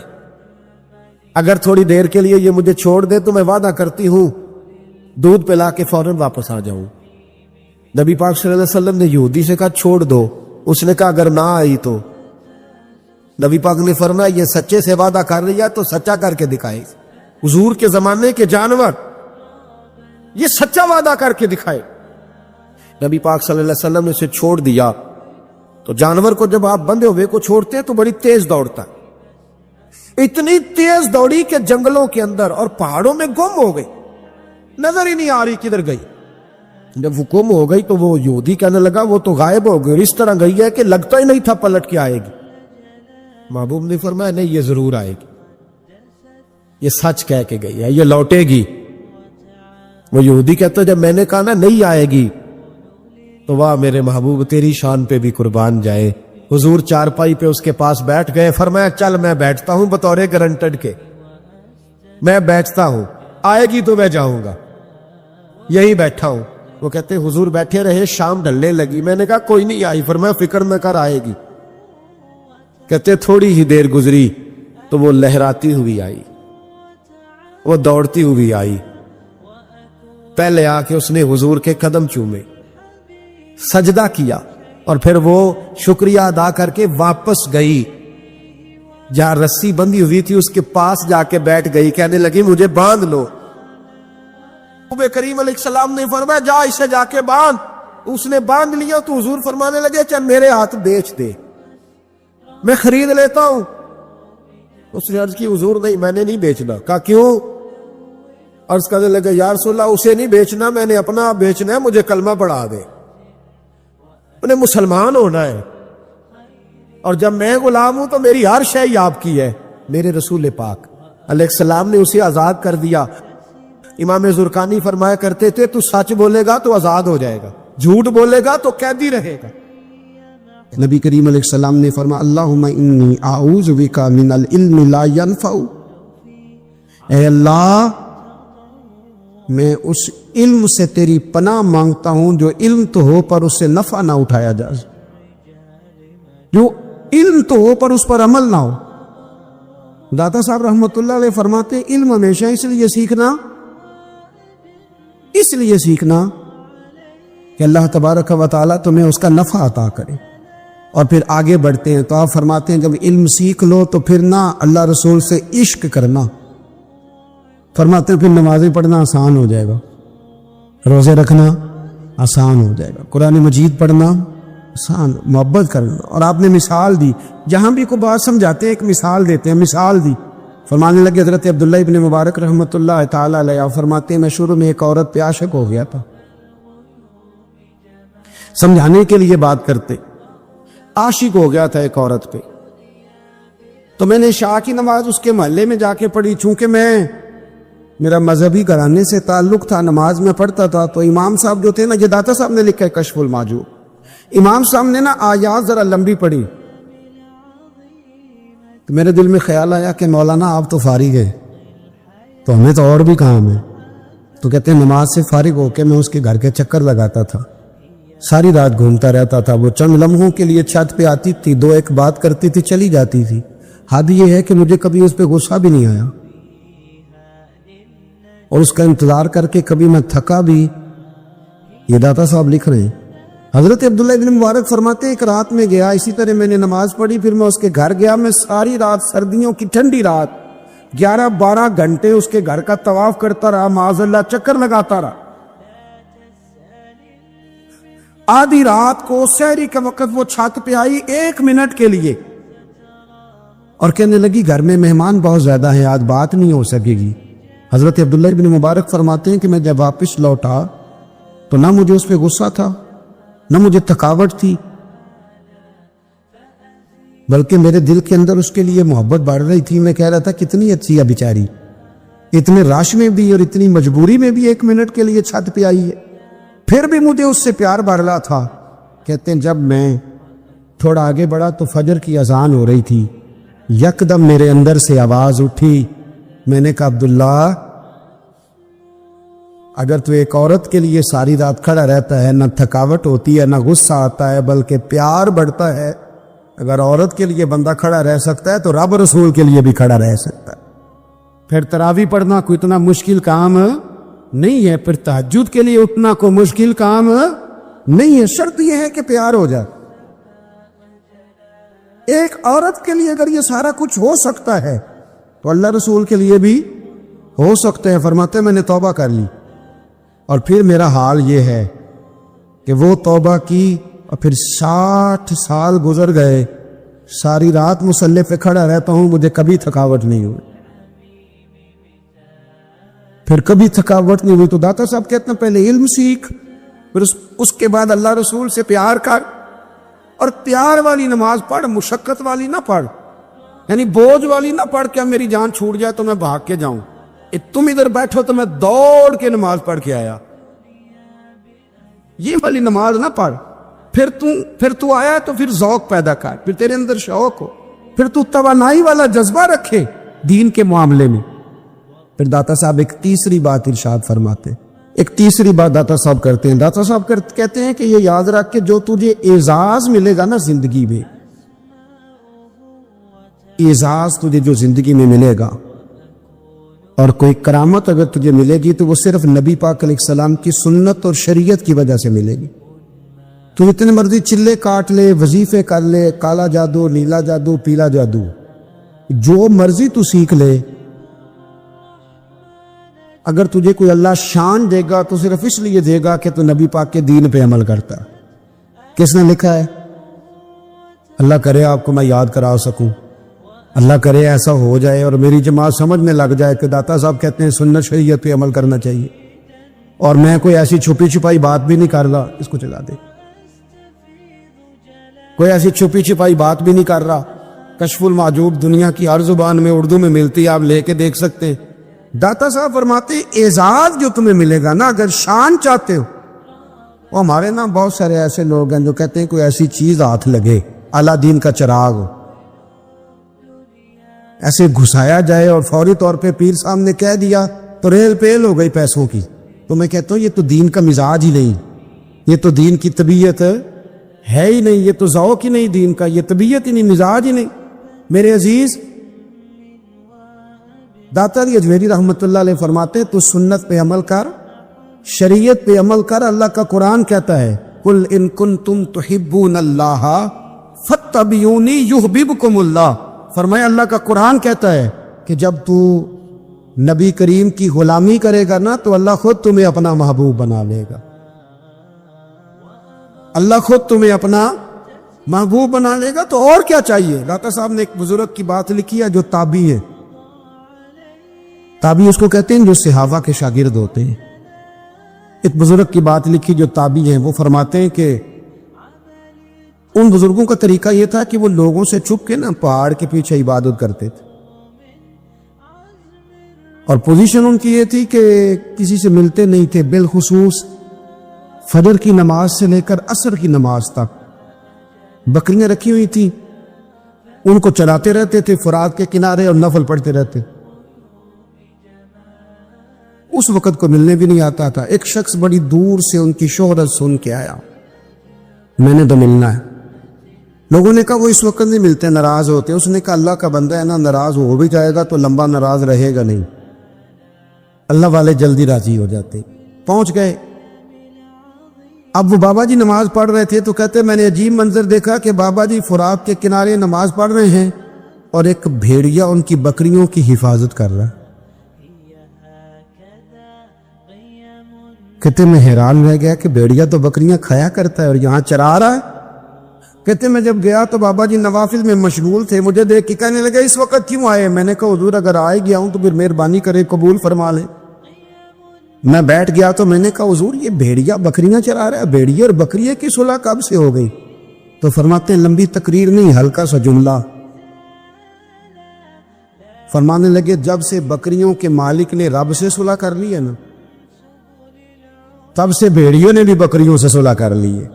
[SPEAKER 1] اگر تھوڑی دیر کے لیے یہ مجھے چھوڑ دے تو میں وعدہ کرتی ہوں دودھ پلا کے فوراً واپس آ جاؤں۔ نبی پاک صلی اللہ علیہ وسلم نے یہودی سے کہا چھوڑ دو، اس نے کہا اگر نہ آئی تو؟ نبی پاک نے فرمایا یہ سچے سے وعدہ کر رہی ہے تو سچا کر کے دکھائے۔ حضور کے زمانے کے جانور یہ سچا وعدہ کر کے دکھائے۔ نبی پاک صلی اللہ علیہ وسلم نے اسے چھوڑ دیا تو جانور کو جب آپ بندھے ہوئے کو چھوڑتے ہیں تو بڑی تیز دوڑتا ہے، اتنی تیز دوڑی کہ جنگلوں کے اندر اور پہاڑوں میں گم ہو گئی، نظر ہی نہیں آ رہی کدھر گئی۔ جب وہ گم ہو گئی تو وہ یہودی کہنے لگا وہ تو غائب ہو گئی، اس طرح گئی ہے کہ لگتا ہی نہیں تھا پلٹ کے آئے گی۔ محبوب نے فرمایا نہیں، یہ ضرور آئے گی، یہ سچ کہہ کے گئی ہے، یہ لوٹے گی۔ وہ یہودی کہتا جب میں نے کہا نا نہیں آئے گی تو واہ میرے محبوب تیری شان پہ بھی قربان جائے۔ حضور چارپائی پہ اس کے پاس بیٹھ گئے، فرمایا چل میں بیٹھتا ہوں بطور گارنٹڈ کے، میں بیٹھتا ہوں، آئے گی تو میں جاؤں گا، یہی بیٹھا ہوں۔ وہ کہتے حضور بیٹھے رہے، شام ڈھلنے لگی، میں نے کہا کوئی نہیں آئی، فرمایا فکر نہ کر آئے گی۔ کہتے تھوڑی ہی دیر گزری تو وہ لہراتی ہوئی آئی، وہ دوڑتی ہوئی آئی، پہلے آ کے اس نے حضور کے قدم چومے، سجدہ کیا، اور پھر وہ شکریہ ادا کر کے واپس گئی، جہاں رسی بندھی ہوئی تھی اس کے پاس جا کے بیٹھ گئی، کہنے لگی مجھے باندھ لو۔ نبی کریم علیہ السلام نے فرمایا جا اسے جا کے باندھ۔ اس نے باندھ لیا تو حضور فرمانے لگے چل میرے ہاتھ بیچ دے، میں خرید لیتا ہوں۔ اس نے عرض کی حضور نہیں میں نے نہیں بیچنا۔ کہا کیوں؟ عرض کرنے لگے یا رسول اللہ اسے نہیں بیچنا، میں نے اپنا بیچنا ہے، مجھے کلمہ پڑھا دے، انہیں مسلمان ہونا ہے، اور جب میں غلام ہوں تو میری ہر شے آپ کی ہے۔ میرے رسول پاک علیہ السلام نے اسے آزاد کر دیا۔ امام زرقانی فرمایا کرتے تھے تو سچ بولے گا تو آزاد ہو جائے گا، جھوٹ بولے گا تو قیدی رہے گا۔ نبی کریم علیہ السلام نے فرمایا اللہم انی اعوذ بک من العلم لا ینفع، اے اللہ میں اس علم سے تیری پناہ مانگتا ہوں جو علم تو ہو پر اس سے نفع نہ اٹھایا جائے، جو علم تو ہو پر اس پر عمل نہ ہو۔ داتا صاحب رحمۃ اللہ علیہ فرماتے ہیں علم ہمیشہ اس لیے سیکھنا کہ اللہ تبارک و تعالیٰ تمہیں اس کا نفع عطا کرے، اور پھر آگے بڑھتے ہیں تو آپ فرماتے ہیں جب علم سیکھ لو تو پھر نہ اللہ رسول سے عشق کرنا، فرماتے ہیں پھر نمازیں پڑھنا آسان ہو جائے گا، روزے رکھنا آسان ہو جائے گا، قرآن مجید پڑھنا آسان، محبت کرنا۔ اور آپ نے مثال دی، جہاں بھی کوئی بات سمجھاتے ہیں ایک مثال دیتے ہیں، مثال دی، فرمانے لگے حضرت عبداللہ ابن مبارک رحمۃ اللہ تعالی علیہ فرماتے ہیں میں شروع میں ایک عورت پہ عاشق ہو گیا تھا، سمجھانے کے لیے بات کرتے، عاشق ہو گیا تھا ایک عورت پہ، تو میں نے عشاء کی نماز اس کے محلے میں جا کے پڑھی، چونکہ میرا مذہبی گھرانے سے تعلق تھا، نماز میں پڑھتا تھا، تو امام صاحب جو تھے نا، یہ داتا صاحب نے لکھا ہے کشف المحجوب، امام صاحب نے نا آیات ذرا لمبی پڑھی، تو میرے دل میں خیال آیا کہ مولانا آپ تو فارغ ہے تو ہمیں تو اور بھی کام ہے، تو کہتے ہیں نماز سے فارغ ہو کے میں اس کے گھر کے چکر لگاتا تھا، ساری رات گھومتا رہتا تھا، وہ چند لمحوں کے لیے چھت پہ آتی تھی، دو ایک بات کرتی تھی چلی جاتی تھی، حد یہ ہے کہ مجھے کبھی اس پہ غصہ بھی نہیں آیا، اور اس کا انتظار کر کے کبھی میں تھکا بھی۔ یہ داتا صاحب لکھ رہے ہیں، حضرت عبداللہ ابن مبارک فرماتے ہیں ایک رات میں گیا، اسی طرح میں نے نماز پڑھی، پھر میں اس کے گھر گیا، میں ساری رات، سردیوں کی ٹھنڈی رات 11-12 گھنٹے اس کے گھر کا طواف کرتا رہا، معاذ اللہ چکر لگاتا رہا۔ آدھی رات کو سحری کے وقت وہ چھت پہ آئی 1 منٹ کے لیے اور کہنے لگی گھر میں مہمان بہت زیادہ ہیں، آج بات نہیں ہو سکے گی۔ حضرت عبداللہ ابن مبارک فرماتے ہیں کہ میں جب واپس لوٹا تو نہ مجھے اس پہ غصہ تھا نہ مجھے تھکاوٹ تھی، بلکہ میرے دل کے اندر اس کے لیے محبت بڑھ رہی تھی۔ میں کہہ رہا تھا کتنی اچھی ہے بیچاری، اتنے رش میں بھی اور اتنی مجبوری میں بھی 1 منٹ کے لیے چھت پہ آئی ہے، پھر بھی مجھے اس سے پیار بڑھ رہا تھا۔ کہتے ہیں جب میں تھوڑا آگے بڑھا تو فجر کی اذان ہو رہی تھی، یکدم میرے اندر سے آواز اٹھی، میں نے کہا عبداللہ اگر تو ایک عورت کے لیے ساری رات کھڑا رہتا ہے، نہ تھکاوٹ ہوتی ہے نہ غصہ آتا ہے بلکہ پیار بڑھتا ہے، اگر عورت کے لیے بندہ کھڑا رہ سکتا ہے تو رب رسول کے لیے بھی کھڑا رہ سکتا ہے۔ پھر تراویح پڑھنا کوئی اتنا مشکل کام نہیں ہے، پھر تہجد کے لیے اٹھنا کوئی مشکل کام نہیں ہے، شرط یہ ہے کہ پیار ہو جائے۔ ایک عورت کے لیے اگر یہ سارا کچھ ہو سکتا ہے تو اللہ رسول کے لیے بھی ہو سکتا ہے۔ فرماتے ہیں میں نے توبہ کر لی اور پھر میرا حال یہ ہے کہ وہ توبہ کی اور پھر 60 سال گزر گئے، ساری رات مصلی پہ کھڑا رہتا ہوں، مجھے کبھی تھکاوٹ نہیں ہوئی، پھر کبھی تھکاوٹ نہیں ہوئی۔ تو داتا صاحب کہتے ہیں پہلے علم سیکھ، پھر اس کے بعد اللہ رسول سے پیار کر، اور پیار والی نماز پڑھ، مشقت والی نہ پڑھ، یعنی بوجھ والی نہ پڑھ کہ میری جان چھوٹ جائے تو میں بھاگ کے جاؤں، تم ادھر بیٹھو تو میں دوڑ کے نماز پڑھ کے آیا، یہ والی نماز نہ پڑھ۔ پھر تو آیا تو پھر ذوق پیدا کر، پھر تیرے اندر شوق ہو، پھر تو توانائی والا جذبہ رکھے دین کے معاملے میں۔ پھر داتا صاحب ایک تیسری بات ارشاد فرماتے ہیں، ایک تیسری بات داتا صاحب کرتے ہیں۔ داتا صاحب کہتے ہیں کہ یہ یاد رکھ کہ جو تجھے اعزاز ملے گا نا زندگی میں، اعزاز تجھے جو زندگی میں ملے گا اور کوئی کرامت اگر تجھے ملے گی تو وہ صرف نبی پاک علیہ السلام کی سنت اور شریعت کی وجہ سے ملے گی۔ تو اتنے مرضی چلے کاٹ لے، وظیفے کر لے، کالا جادو، نیلا جادو، پیلا جادو، جو مرضی تو سیکھ لے، اگر تجھے کوئی اللہ شان دے گا تو صرف اس لیے دے گا کہ تو نبی پاک کے دین پہ عمل کرتا۔ کس نے لکھا ہے؟ اللہ کرے آپ کو میں یاد کرا سکوں، اللہ کرے ایسا ہو جائے اور میری جماعت سمجھنے لگ جائے کہ داتا صاحب کہتے ہیں سنت شریعت پہ عمل کرنا چاہیے، اور میں کوئی ایسی چھپی چھپائی بات بھی نہیں کر رہا، اس کو چلا دے، کوئی ایسی چھپی چھپائی بات بھی نہیں کر رہا۔ کشف المعجوب دنیا کی ہر زبان میں اردو میں ملتی ہے، آپ لے کے دیکھ سکتے ہیں۔ داتا صاحب فرماتے ہیں اعزاز جو تمہیں ملے گا نا، اگر شان چاہتے ہو، وہ ہمارے نا بہت سارے ایسے لوگ ہیں جو کہتے ہیں کوئی ایسی چیز ہاتھ لگے، اعلیٰ دین کا چراغ ہو، ایسے گھسایا جائے اور فوری طور پہ پیر صاحب نے کہہ دیا تو ریل پیل ہو گئی پیسوں کی۔ تو میں کہتا ہوں یہ تو دین کا مزاج ہی نہیں، یہ تو دین کی طبیعت ہے ہی نہیں، یہ تو ذوق ہی نہیں دین کا، یہ طبیعت ہی نہیں، مزاج ہی نہیں۔ میرے عزیز داتا علی اجمیری رحمۃ اللہ علیہ فرماتے ہیں تو سنت پہ عمل کر، شریعت پہ عمل کر۔ اللہ کا قرآن کہتا ہے قل ان کنتم تحبون اللہ فاتبعونی یحببکم اللہ، فرمایا اللہ کا قرآن کہتا ہے کہ جب تو نبی کریم کی غلامی کرے گا نا تو اللہ خود تمہیں اپنا محبوب بنا لے گا، اللہ خود تمہیں اپنا محبوب بنا لے گا۔ تو اور کیا چاہیے؟ داتا صاحب نے ایک بزرگ کی بات لکھی ہے جو تابعی ہے، تابعی اس کو کہتے ہیں جو صحابہ کے شاگرد ہوتے ہیں۔ ایک بزرگ کی بات لکھی جو تابعی ہیں، وہ فرماتے ہیں کہ ان بزرگوں کا طریقہ یہ تھا کہ وہ لوگوں سے چھپ کے نا پہاڑ کے پیچھے عبادت کرتے تھے، اور پوزیشن ان کی یہ تھی کہ کسی سے ملتے نہیں تھے، بالخصوص فجر کی نماز سے لے کر عصر کی نماز تک بکریاں رکھی ہوئی تھیں، ان کو چلاتے رہتے تھے فرات کے کنارے اور نفل پڑھتے رہتے۔ اس وقت کو ملنے بھی نہیں آتا تھا۔ ایک شخص بڑی دور سے ان کی شہرت سن کے آیا، میں نے تو ملنا ہے۔ لوگوں نے کہا وہ اس وقت نہیں ملتے، ناراض ہوتے۔ اس نے کہا اللہ کا بندہ ہے نا، ناراض ہو بھی جائے گا تو لمبا ناراض رہے گا نہیں، اللہ والے جلدی راضی ہو جاتے۔ پہنچ گئے، اب وہ بابا جی نماز پڑھ رہے تھے تو کہتے میں نے عجیب منظر دیکھا کہ بابا جی فرات کے کنارے نماز پڑھ رہے ہیں اور ایک بھیڑیا ان کی بکریوں کی حفاظت کر رہا ہے۔ کہتے میں حیران رہ گیا کہ بھیڑیا تو بکریاں کھایا کرتا ہے اور یہاں چرا رہا ہے۔ کہتے میں جب گیا تو بابا جی نوافل میں مشغول تھے، مجھے دیکھ کے کہنے لگے اس وقت کیوں آئے؟ میں نے کہا حضور اگر آئے گیا ہوں تو پھر مہربانی کرے قبول فرما لیں۔ میں بیٹھ گیا تو میں نے کہا حضور یہ بھیڑیا بکریاں چرا رہا ہے، بھیڑیا اور بکریے کی صلح کب سے ہو گئی؟ تو فرماتے ہیں لمبی تقریر نہیں، ہلکا سا جملہ۔ فرمانے لگے جب سے بکریوں کے مالک نے رب سے صلح کر لی ہے نا، تب سے بھیڑیوں نے بھی بکریوں سے صلح کر لی ہے۔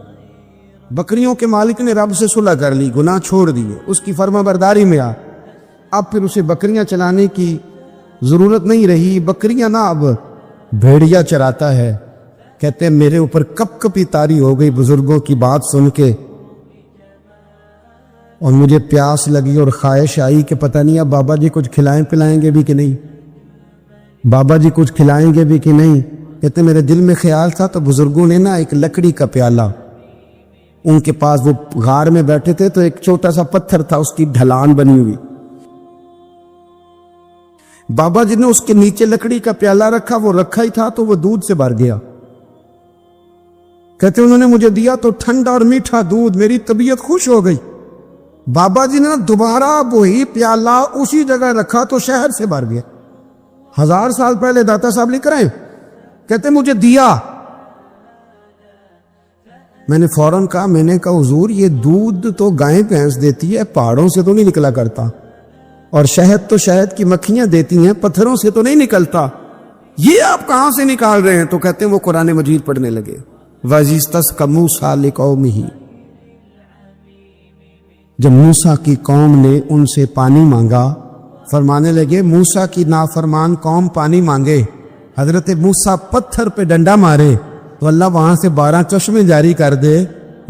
[SPEAKER 1] بکریوں کے مالک نے رب سے صلح کر لی، گناہ چھوڑ دیے، اس کی فرما برداری میں آ، اب پھر اسے بکریاں چلانے کی ضرورت نہیں رہی۔ بکریاں نہ اب بھیڑیا چراتا ہے۔ کہتے ہیں میرے اوپر کپ کپی طاری ہو گئی بزرگوں کی بات سن کے، اور مجھے پیاس لگی اور خواہش آئی کہ پتہ نہیں اب بابا جی کچھ کھلائیں پلائیں گے بھی کہ نہیں، بابا جی کچھ کھلائیں گے بھی کہ نہیں۔ کہتے میرے دل میں خیال تھا تو بزرگوں نے نا ایک لکڑی کا پیالہ، ان کے پاس وہ غار میں بیٹھے تھے تو ایک چھوٹا سا پتھر تھا، اس کی ڈھلان بنی ہوئی، بابا جی نے اس کے نیچے لکڑی کا پیالہ رکھا، وہ رکھا ہی تھا تو وہ دودھ سے بھر گیا۔ کہتے انہوں نے مجھے دیا تو ٹھنڈا اور میٹھا دودھ، میری طبیعت خوش ہو گئی۔ بابا جی نے دوبارہ وہی پیالہ اسی جگہ رکھا تو شہر سے بھر گیا۔ 1000 سال پہلے داتا صاحب لکھ رہے ہیں، کہتے مجھے دیا، میں نے فوراً کہا، میں نے کہا حضور یہ دودھ تو گائیں بھینس دیتی ہے، پہاڑوں سے تو نہیں نکلا کرتا، اور شہد تو شہد کی مکھیاں دیتی ہیں، پتھروں سے تو نہیں نکلتا، یہ آپ کہاں سے نکال رہے ہیں؟ تو کہتے ہیں وہ قرآن مجید پڑھنے لگے، وَإِذِسْتَسْقَىٰ مُوسَىٰ لِقَوْمِهِ، جب موسیٰ کی قوم نے ان سے پانی مانگا، فرمانے لگے موسیٰ کی نافرمان قوم پانی مانگے، حضرت موسیٰ پتھر پہ ڈنڈا مارے تو اللہ وہاں سے 12 چشمے جاری کر دے۔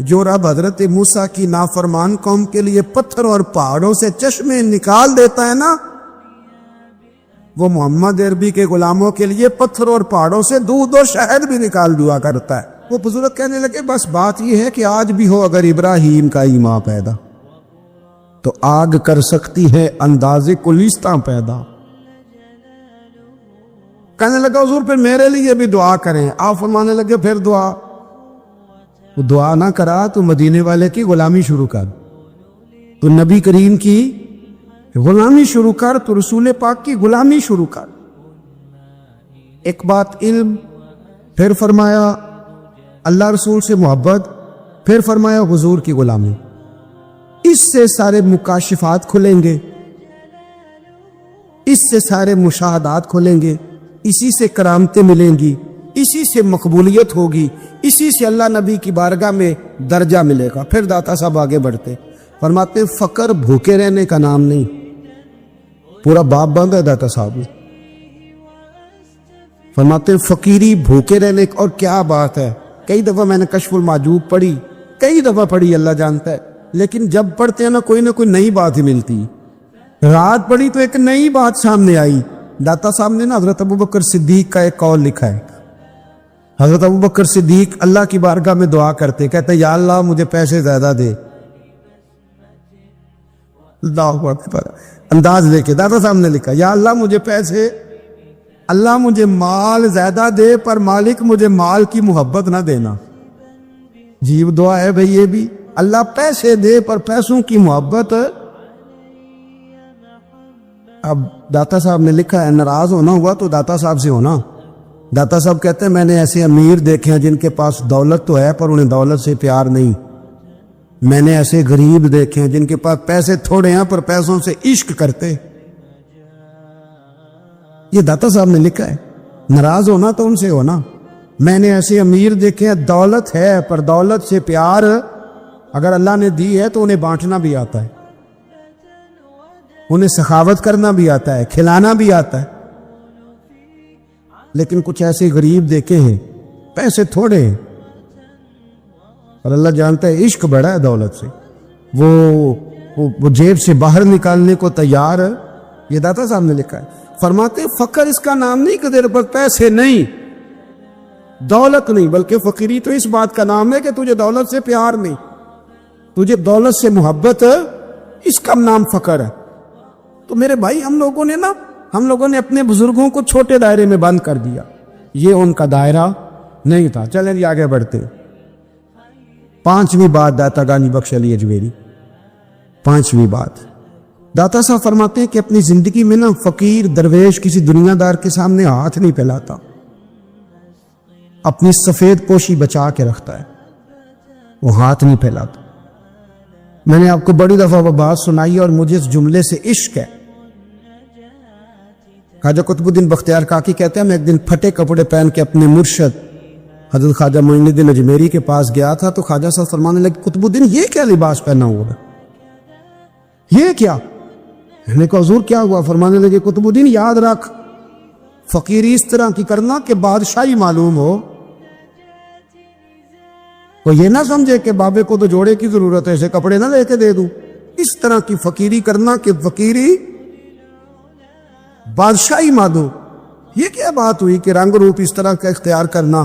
[SPEAKER 1] جو رب حضرت موسیٰ کی نافرمان قوم کے لیے پتھر اور پہاڑوں سے چشمے نکال دیتا ہے نا، وہ محمد عربی کے غلاموں کے لیے پتھر اور پہاڑوں سے دودھ اور شہد بھی نکال دیا کرتا ہے۔ وہ بزرگ کہنے لگے بس بات یہ ہے کہ آج بھی ہو اگر ابراہیم کا ایمان پیدا تو آگ کر سکتی ہے انداز کلیستہ پیدا۔ کہنے لگا حضور پھر میرے لیے بھی دعا کریں، آپ فرمانے لگے پھر دعا، وہ دعا نہ کرا تو مدینے والے کی غلامی شروع کر، تو نبی کریم کی غلامی شروع کر، تو رسول پاک کی غلامی شروع کر۔ ایک بات علم، پھر فرمایا اللہ رسول سے محبت، پھر فرمایا حضور کی غلامی، اس سے سارے مکاشفات کھلیں گے، اس سے سارے مشاہدات کھلیں گے، اسی سے کرامتیں ملیں گی، اسی سے مقبولیت ہوگی، اسی سے اللہ نبی کی بارگاہ میں درجہ ملے گا۔ پھر داتا صاحب آگے بڑھتے فرماتے فقر بھوکے رہنے کا نام نہیں، پورا باب بند ہے داتا صاحب نے، فرماتے فقیری بھوکے رہنے، اور کیا بات ہے، کئی دفعہ میں نے کشف المعجوب پڑھی، کئی دفعہ پڑھی، اللہ جانتا ہے، لیکن جب پڑھتے ہیں نا کوئی نہ کوئی نئی بات ہی ملتی۔ رات پڑھی تو ایک نئی بات سامنے آئی۔ داتا صاحب نے نا حضرت ابوبکر صدیق کا ایک قول لکھا ہے۔ حضرت ابوبکر صدیق اللہ کی بارگاہ میں دعا کرتے، کہتے یا اللہ مجھے پیسے زیادہ دے، اللہ اکبر، انداز لے کے داتا صاحب نے لکھا یا اللہ مجھے پیسے، اللہ مجھے مال زیادہ دے پر مالک مجھے مال کی محبت نہ دینا۔ عجیب دعا ہے بھئی یہ بھی، اللہ پیسے دے پر پیسوں کی محبت۔ اب داتا صاحب نے لکھا ہے ناراض ہونا ہوا تو داتا صاحب سے ہونا۔ داتا صاحب کہتے ہیں میں نے ایسے امیر دیکھے ہیں جن کے پاس دولت تو ہے پر انہیں دولت سے پیار نہیں، میں نے ایسے غریب دیکھے ہیں جن کے پاس پیسے تھوڑے ہیں پر پیسوں سے عشق کرتے۔ یہ داتا صاحب نے لکھا ہے، ناراض ہونا تو ان سے ہونا۔ میں نے ایسے امیر دیکھے ہیں دولت ہے پر دولت سے پیار اگر اللہ نے دی ہے تو انہیں بانٹنا بھی آتا ہے، انہیں سخاوت کرنا بھی آتا ہے، کھلانا بھی آتا ہے، لیکن کچھ ایسے غریب دیکھے ہیں پیسے تھوڑے ہیں اور اللہ جانتا ہے عشق بڑا ہے دولت سے، وہ جیب سے باہر نکالنے کو تیار ہے۔ یہ داتا صاحب نے لکھا ہے، فرماتے فقر اس کا نام نہیں کہ تیرے پاس پیسے نہیں، دولت نہیں، بلکہ فقیری تو اس بات کا نام ہے کہ تجھے دولت سے پیار نہیں، تجھے دولت سے محبت ہے، اس کا نام فقر ہے۔ تو میرے بھائی ہم لوگوں نے اپنے بزرگوں کو چھوٹے دائرے میں بند کر دیا، یہ ان کا دائرہ نہیں تھا۔ چلیں جی آگے بڑھتے۔ 5ویں بات داتا گانی بخش علی اجمیری، 5ویں بات داتا صاحب فرماتے ہیں کہ اپنی زندگی میں نا فقیر درویش کسی دنیا دار کے سامنے ہاتھ نہیں پھیلاتا، اپنی سفید پوشی بچا کے رکھتا ہے، وہ ہاتھ نہیں پھیلاتا۔ میں نے آپ کو بڑی دفعہ وہ بات سنائی اور مجھے اس جملے سے عشق ہے۔ خواجہ قطب الدین بختیار کاکی کہتے ہیں میں ایک دن پھٹے کپڑے پہن کے اپنے مرشد حضرت خواجہ معین الدین اجمیری کے پاس گیا تھا تو خواجہ صاحب فرمانے لگے قطب الدین یہ کیا لباس پہنا ہوا ہے، یہ کیا؟ میں نے کہا حضور کیا ہوا؟ فرمانے لگے قطب الدین یاد رکھ فقیری اس طرح کی کرنا کہ بادشاہی معلوم ہو، وہ یہ نہ سمجھے کہ بابے کو تو جوڑے کی ضرورت ہے اسے کپڑے نہ لے کے دے دوں، اس طرح کی فقیری کرنا کہ فقیری بادشاہی معلوم۔ یہ کیا بات ہوئی کہ رنگ روپ اس طرح کا اختیار کرنا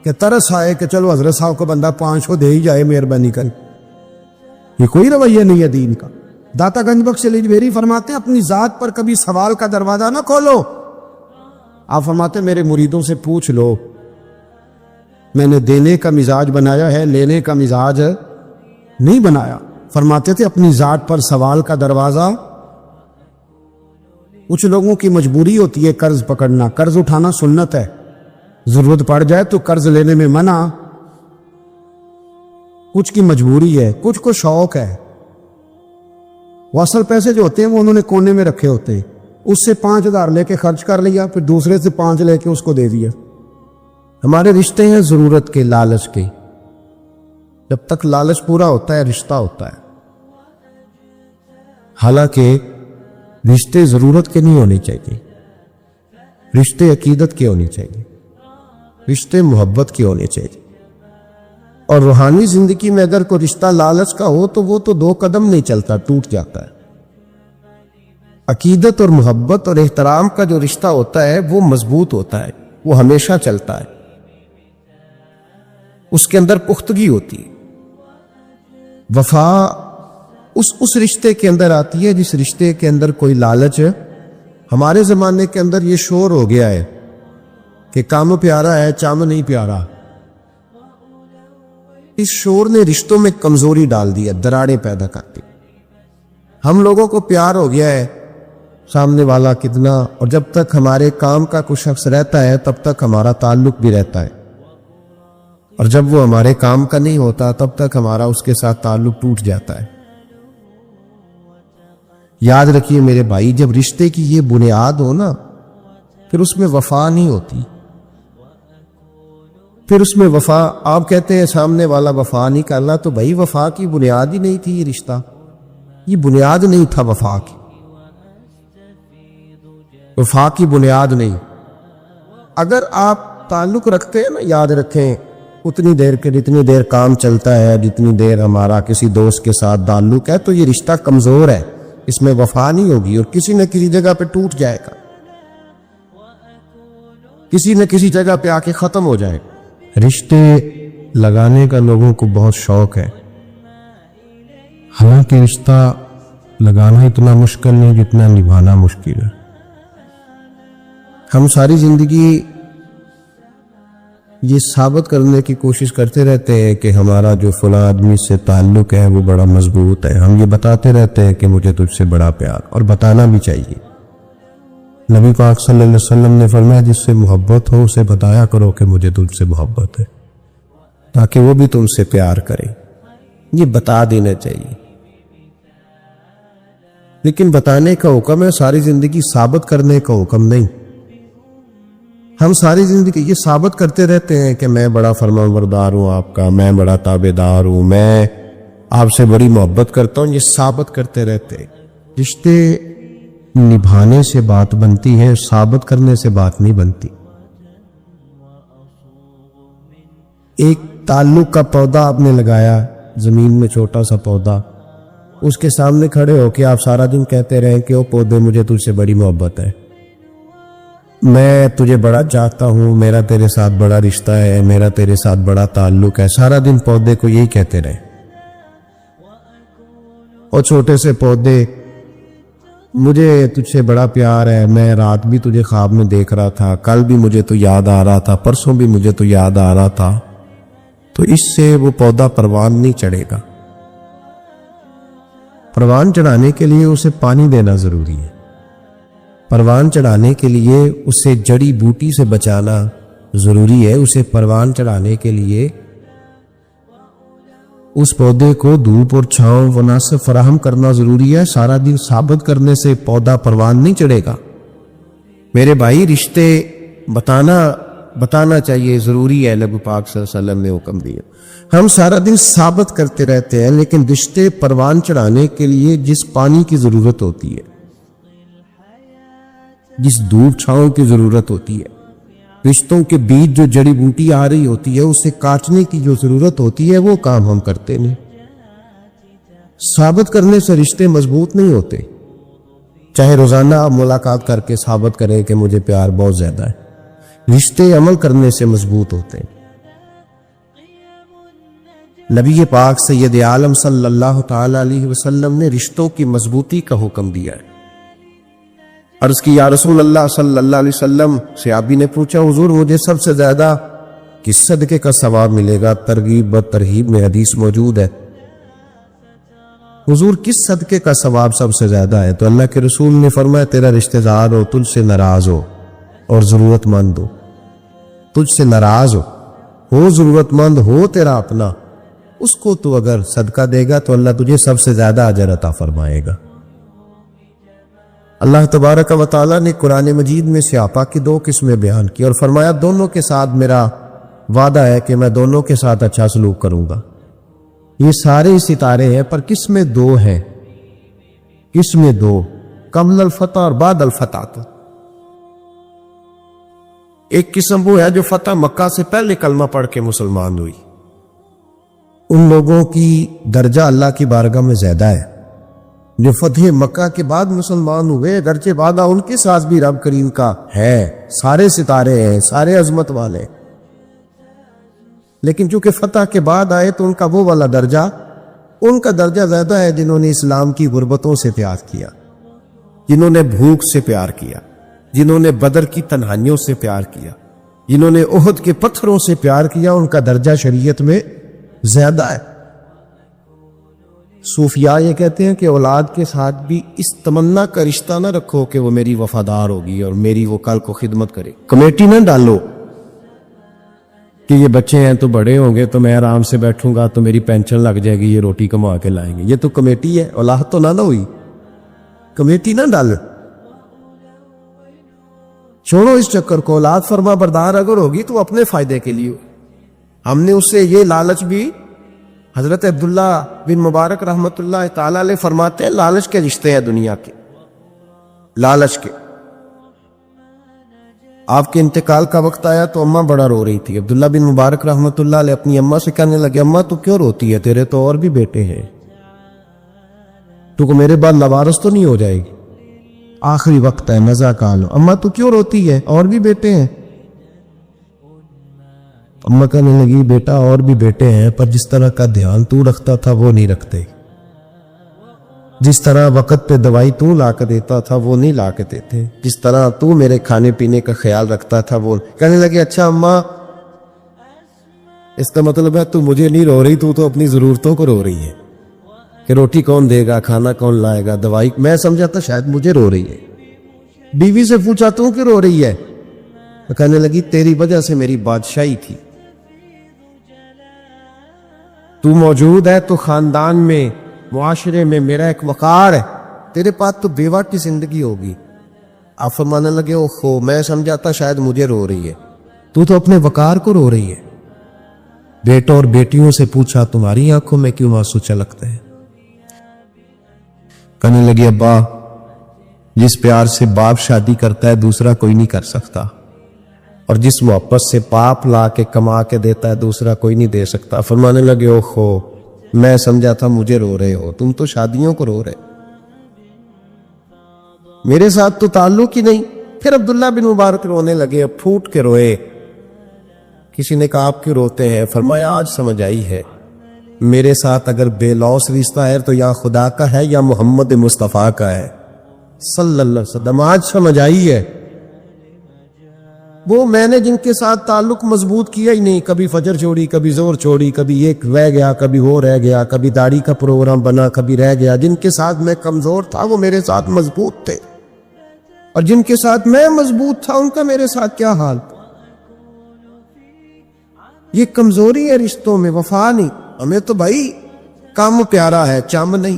[SPEAKER 1] کہ ترس آئے کہ چلو حضرت صاحب کو بندہ 500 دے ہی جائے مہربانی کر. یہ کوئی رویہ نہیں ہے دین کا. داتا گنج بخش علی جویری فرماتے ہیں اپنی ذات پر کبھی سوال کا دروازہ نہ کھولو. آپ فرماتے ہیں میرے مریدوں سے پوچھ لو، میں نے دینے کا مزاج بنایا ہے، لینے کا مزاج نہیں بنایا. فرماتے تھے اپنی ذات پر سوال کا دروازہ. کچھ لوگوں کی مجبوری ہوتی ہے قرض پکڑنا، قرض اٹھانا سنت ہے، ضرورت پڑ جائے تو قرض لینے میں منع. کچھ کی مجبوری ہے، کچھ کو شوق ہے. وہ اصل پیسے جو ہوتے ہیں وہ انہوں نے کونے میں رکھے ہوتے ہیں، اس سے 5000 لے کے خرچ کر لیا، پھر دوسرے سے 5 لے کے اس کو دے دیا. ہمارے رشتے ہیں ضرورت کے، لالچ کے. جب تک لالچ پورا ہوتا ہے رشتہ ہوتا ہے. حالانکہ رشتے ضرورت کے نہیں ہونے چاہیے، رشتے عقیدت کے ہونے چاہیے، رشتے محبت کے ہونے چاہیے. اور روحانی زندگی میں اگر کوئی رشتہ لالچ کا ہو تو وہ تو 2 قدم نہیں چلتا، ٹوٹ جاتا ہے. عقیدت اور محبت اور احترام کا جو رشتہ ہوتا ہے وہ مضبوط ہوتا ہے، وہ ہمیشہ چلتا ہے، اس کے اندر پختگی ہوتی ہے. وفا اس رشتے کے اندر آتی ہے جس رشتے کے اندر کوئی لالچ ہے. ہمارے زمانے کے اندر یہ شور ہو گیا ہے کہ کام پیارا ہے چام نہیں پیارا. اس شور نے رشتوں میں کمزوری ڈال دی ہے، دراڑیں پیدا کرتی. ہم لوگوں کو پیار ہو گیا ہے سامنے والا کتنا، اور جب تک ہمارے کام کا کوئی شخص رہتا ہے تب تک ہمارا تعلق بھی رہتا ہے، اور جب وہ ہمارے کام کا نہیں ہوتا تب تک ہمارا اس کے ساتھ تعلق ٹوٹ جاتا ہے. یاد رکھیے میرے بھائی، جب رشتے کی یہ بنیاد ہو نا پھر اس میں وفا نہیں ہوتی. پھر اس میں وفا، آپ کہتے ہیں سامنے والا وفا نہیں کرنا، تو بھائی وفا کی بنیاد ہی نہیں تھی یہ رشتہ، یہ بنیاد نہیں تھا وفا کی، وفا کی بنیاد نہیں. اگر آپ تعلق رکھتے ہیں نا، یاد رکھیں اتنی دیر کے جتنی دیر کام چلتا ہے، جتنی دیر ہمارا کسی دوست کے ساتھ تعلق ہے، تو یہ رشتہ کمزور ہے، اس میں وفا نہیں ہوگی اور کسی نہ کسی جگہ پہ ٹوٹ جائے گا، کسی نہ کسی جگہ پہ آ کے ختم ہو جائے گا. رشتے لگانے کا لوگوں کو بہت شوق ہے، حالانکہ رشتہ لگانا اتنا مشکل نہیں جتنا نبھانا مشکل ہے. ہم ساری زندگی یہ ثابت کرنے کی کوشش کرتے رہتے ہیں کہ ہمارا جو فلاں آدمی سے تعلق ہے وہ بڑا مضبوط ہے. ہم یہ بتاتے رہتے ہیں کہ مجھے تجھ سے بڑا پیار، اور بتانا بھی چاہیے. نبی پاک صلی اللہ علیہ وسلم نے فرمایا جس سے محبت ہو اسے بتایا کرو کہ مجھے تجھ سے محبت ہے، تاکہ وہ بھی تم سے پیار کرے. یہ بتا دینا چاہیے. لیکن بتانے کا حکم ہے، ساری زندگی ثابت کرنے کا حکم نہیں. ہم ساری زندگی یہ ثابت کرتے رہتے ہیں کہ میں بڑا فرمانبردار ہوں آپ کا، میں بڑا تابعدار ہوں، میں آپ سے بڑی محبت کرتا ہوں. یہ ثابت کرتے رہتے ہیں. رشتے نبھانے سے بات بنتی ہے، ثابت کرنے سے بات نہیں بنتی. ایک تعلق کا پودا آپ نے لگایا زمین میں، چھوٹا سا پودا، اس کے سامنے کھڑے ہو کے آپ سارا دن کہتے رہیں کہ او پودے مجھے تجھ سے بڑی محبت ہے، میں تجھے بڑا چاہتا ہوں، میرا تیرے ساتھ بڑا رشتہ ہے، میرا تیرے ساتھ بڑا تعلق ہے. سارا دن پودے کو یہی کہتے رہے. اور چھوٹے سے پودے، مجھے تجھ سے بڑا پیار ہے، میں رات بھی تجھے خواب میں دیکھ رہا تھا، کل بھی مجھے تو یاد آ رہا تھا، پرسوں بھی مجھے تو یاد آ رہا تھا. تو اس سے وہ پودا پروان نہیں چڑھے گا. پروان چڑھانے کے لیے اسے پانی دینا ضروری ہے. پروان چڑھانے کے لیے اسے جڑی بوٹی سے بچانا ضروری ہے. اسے پروان چڑھانے کے لیے اس پودے کو دھوپ اور چھاؤں مناسب فراہم کرنا ضروری ہے. سارا دن ثابت کرنے سے پودا پروان نہیں چڑھے گا. میرے بھائی رشتے بتانا چاہیے، ضروری ہے. نبی پاک صلی اللہ علیہ وسلم نے حکم دیا. ہم سارا دن ثابت کرتے رہتے ہیں، لیکن رشتے پروان چڑھانے کے لیے جس پانی کی ضرورت ہوتی ہے، جس دھوپ چھاؤں کی ضرورت ہوتی ہے، رشتوں کے بیچ جو جڑی بوٹی آ رہی ہوتی ہے اسے کاٹنے کی جو ضرورت ہوتی ہے، وہ کام ہم کرتے نہیں. ثابت کرنے سے رشتے مضبوط نہیں ہوتے.
[SPEAKER 2] چاہے روزانہ آپ ملاقات کر کے ثابت کریں کہ مجھے پیار بہت زیادہ ہے، رشتے عمل کرنے سے مضبوط ہوتے ہیں۔ نبی پاک سید عالم صلی اللہ تعالی علیہ وسلم نے رشتوں کی مضبوطی کا حکم دیا ہے۔ عرض کی یا رسول اللہ صلی اللہ علیہ وسلم، صحابی نے پوچھا حضور مجھے سب سے زیادہ کس صدقے کا ثواب ملے گا؟ ترغیب و ترہیب میں حدیث موجود ہے۔ حضور کس صدقے کا ثواب سب سے زیادہ ہے؟ تو اللہ کے رسول نے فرمایا تیرا رشتہ دار ہو، تجھ سے ناراض ہو اور ضرورت مند ہو، تجھ سے ناراض ہو ضرورت مند ہو تیرا اپنا، اس کو تو اگر صدقہ دے گا تو اللہ تجھے سب سے زیادہ اجر عطا فرمائے گا۔ اللہ تبارک و تعالیٰ نے قرآن مجید میں صحابہ کی دو قسمیں بیان کی اور فرمایا دونوں کے ساتھ میرا وعدہ ہے کہ میں دونوں کے ساتھ اچھا سلوک کروں گا۔ یہ سارے ستارے ہیں پر قسمیں دو ہیں، قسمیں دو، قبل الفتح اور بعد الفتح۔ تو ایک قسم وہ ہے جو فتح مکہ سے پہلے کلمہ پڑھ کے مسلمان ہوئی، ان لوگوں کی درجہ اللہ کی بارگاہ میں زیادہ ہے۔ جو فتح مکہ کے بعد مسلمان ہوئے اگرچہ وعدہ ان کے ساتھ بھی رب کریم کا ہے، سارے ستارے ہیں، سارے عظمت والے، لیکن چونکہ فتح کے بعد آئے تو ان کا وہ والا درجہ، ان کا درجہ زیادہ ہے جنہوں نے اسلام کی غربتوں سے پیار کیا، جنہوں نے بھوک سے پیار کیا، جنہوں نے بدر کی تنہائیوں سے پیار کیا، جنہوں نے احد کے پتھروں سے پیار کیا، ان کا درجہ شریعت میں زیادہ ہے۔ صوفیاء یہ کہتے ہیں کہ اولاد کے ساتھ بھی اس تمنا کا رشتہ نہ رکھو کہ وہ میری وفادار ہوگی اور میری وہ کل کو خدمت کرے، کمیٹی نہ ڈالو کہ یہ بچے ہیں تو بڑے ہوں گے تو میں آرام سے بیٹھوں گا تو میری پینشن لگ جائے گی، یہ روٹی کما کے لائیں گے، یہ تو کمیٹی ہے، اولاد تو نہ ہوئی، کمیٹی نہ ڈال، چھوڑو اس چکر کو۔ اولاد فرما بردار اگر ہوگی تو اپنے فائدے کے لیے، ہم نے اس سے یہ لالچ بھی، حضرت عبداللہ بن مبارک رحمت اللہ تعالی علیہ فرماتے ہیں لالچ کے رشتے ہیں دنیا کے، لالچ کے۔ آپ کے انتقال کا وقت آیا تو اماں بڑا رو رہی تھی، عبداللہ بن مبارک رحمت اللہ علیہ اپنی اماں سے کہنے لگے اماں تو کیوں روتی ہے، تیرے تو اور بھی بیٹے ہیں، تو کو میرے بعد لوارث تو نہیں ہو جائے گی، آخری وقت ہے، مزہ کا لو، اماں تو کیوں روتی ہے، اور بھی بیٹے ہیں؟ اماں کہنے لگی بیٹا اور بھی بیٹے ہیں پر جس طرح کا دھیان تو رکھتا تھا وہ نہیں رکھتے، جس طرح وقت پہ دوائی تو لا کے دیتا تھا وہ نہیں لا کے دیتے، جس طرح تو میرے کھانے پینے کا خیال رکھتا تھا وہ۔ کہنے لگے اچھا اماں اس کا مطلب ہے تو مجھے نہیں رو رہی، تو اپنی ضرورتوں کو رو رہی ہے کہ روٹی کون دے گا، کھانا کون لائے گا، دوائی، میں سمجھا تھا شاید مجھے رو رہی ہے۔ بیوی سے پوچھا تو کہ رو رہی ہے، تو کہنے لگی تیری وجہ سے میری بادشاہی تھی، تو موجود ہے تو خاندان میں، معاشرے میں میرا ایک وقار ہے، تیرے پاس تو بیوہ کی زندگی ہوگی۔ آپ فرمانے لگے اوہو میں سمجھا تھا شاید مجھے رو رہی ہے، تو اپنے وقار کو رو رہی ہے۔ بیٹوں اور بیٹیوں سے پوچھا تمہاری آنکھوں میں کیوں آنسو چھلکتے ہیں؟ کہنے لگے ابا جس پیار سے باپ شادی کرتا ہے دوسرا کوئی نہیں کر سکتا، اور جس محبت سے باپ لا کے کما کے دیتا ہے دوسرا کوئی نہیں دے سکتا۔ فرمانے لگے اوہو میں سمجھا تھا مجھے رو رہے ہو، تم تو شادیوں کو رو رہے، میرے ساتھ تو تعلق ہی نہیں۔ پھر عبداللہ بن مبارک رونے لگے، اب پھوٹ کے روئے۔ کسی نے کہا آپ کیوں روتے ہیں؟ فرمایا آج سمجھ آئی ہے میرے ساتھ اگر بے لوث رشتہ ہے تو یا خدا کا ہے یا محمد مصطفیٰ کا ہے صلی اللہ علیہ وسلم، آج سمجھ آئی ہے۔ وہ میں نے جن کے ساتھ تعلق مضبوط کیا ہی نہیں، کبھی فجر چھوڑی، کبھی زور چھوڑی، کبھی ایک رہ گیا، کبھی وہ رہ گیا، کبھی داڑھی کا پروگرام بنا، کبھی رہ گیا۔ جن کے ساتھ میں کمزور تھا وہ میرے ساتھ مضبوط تھے، اور جن کے ساتھ میں مضبوط تھا ان کا میرے ساتھ کیا حال تھا۔ یہ کمزوری ہے رشتوں میں، وفا نہیں۔ ہمیں تو بھائی کام پیارا ہے، چم نہیں۔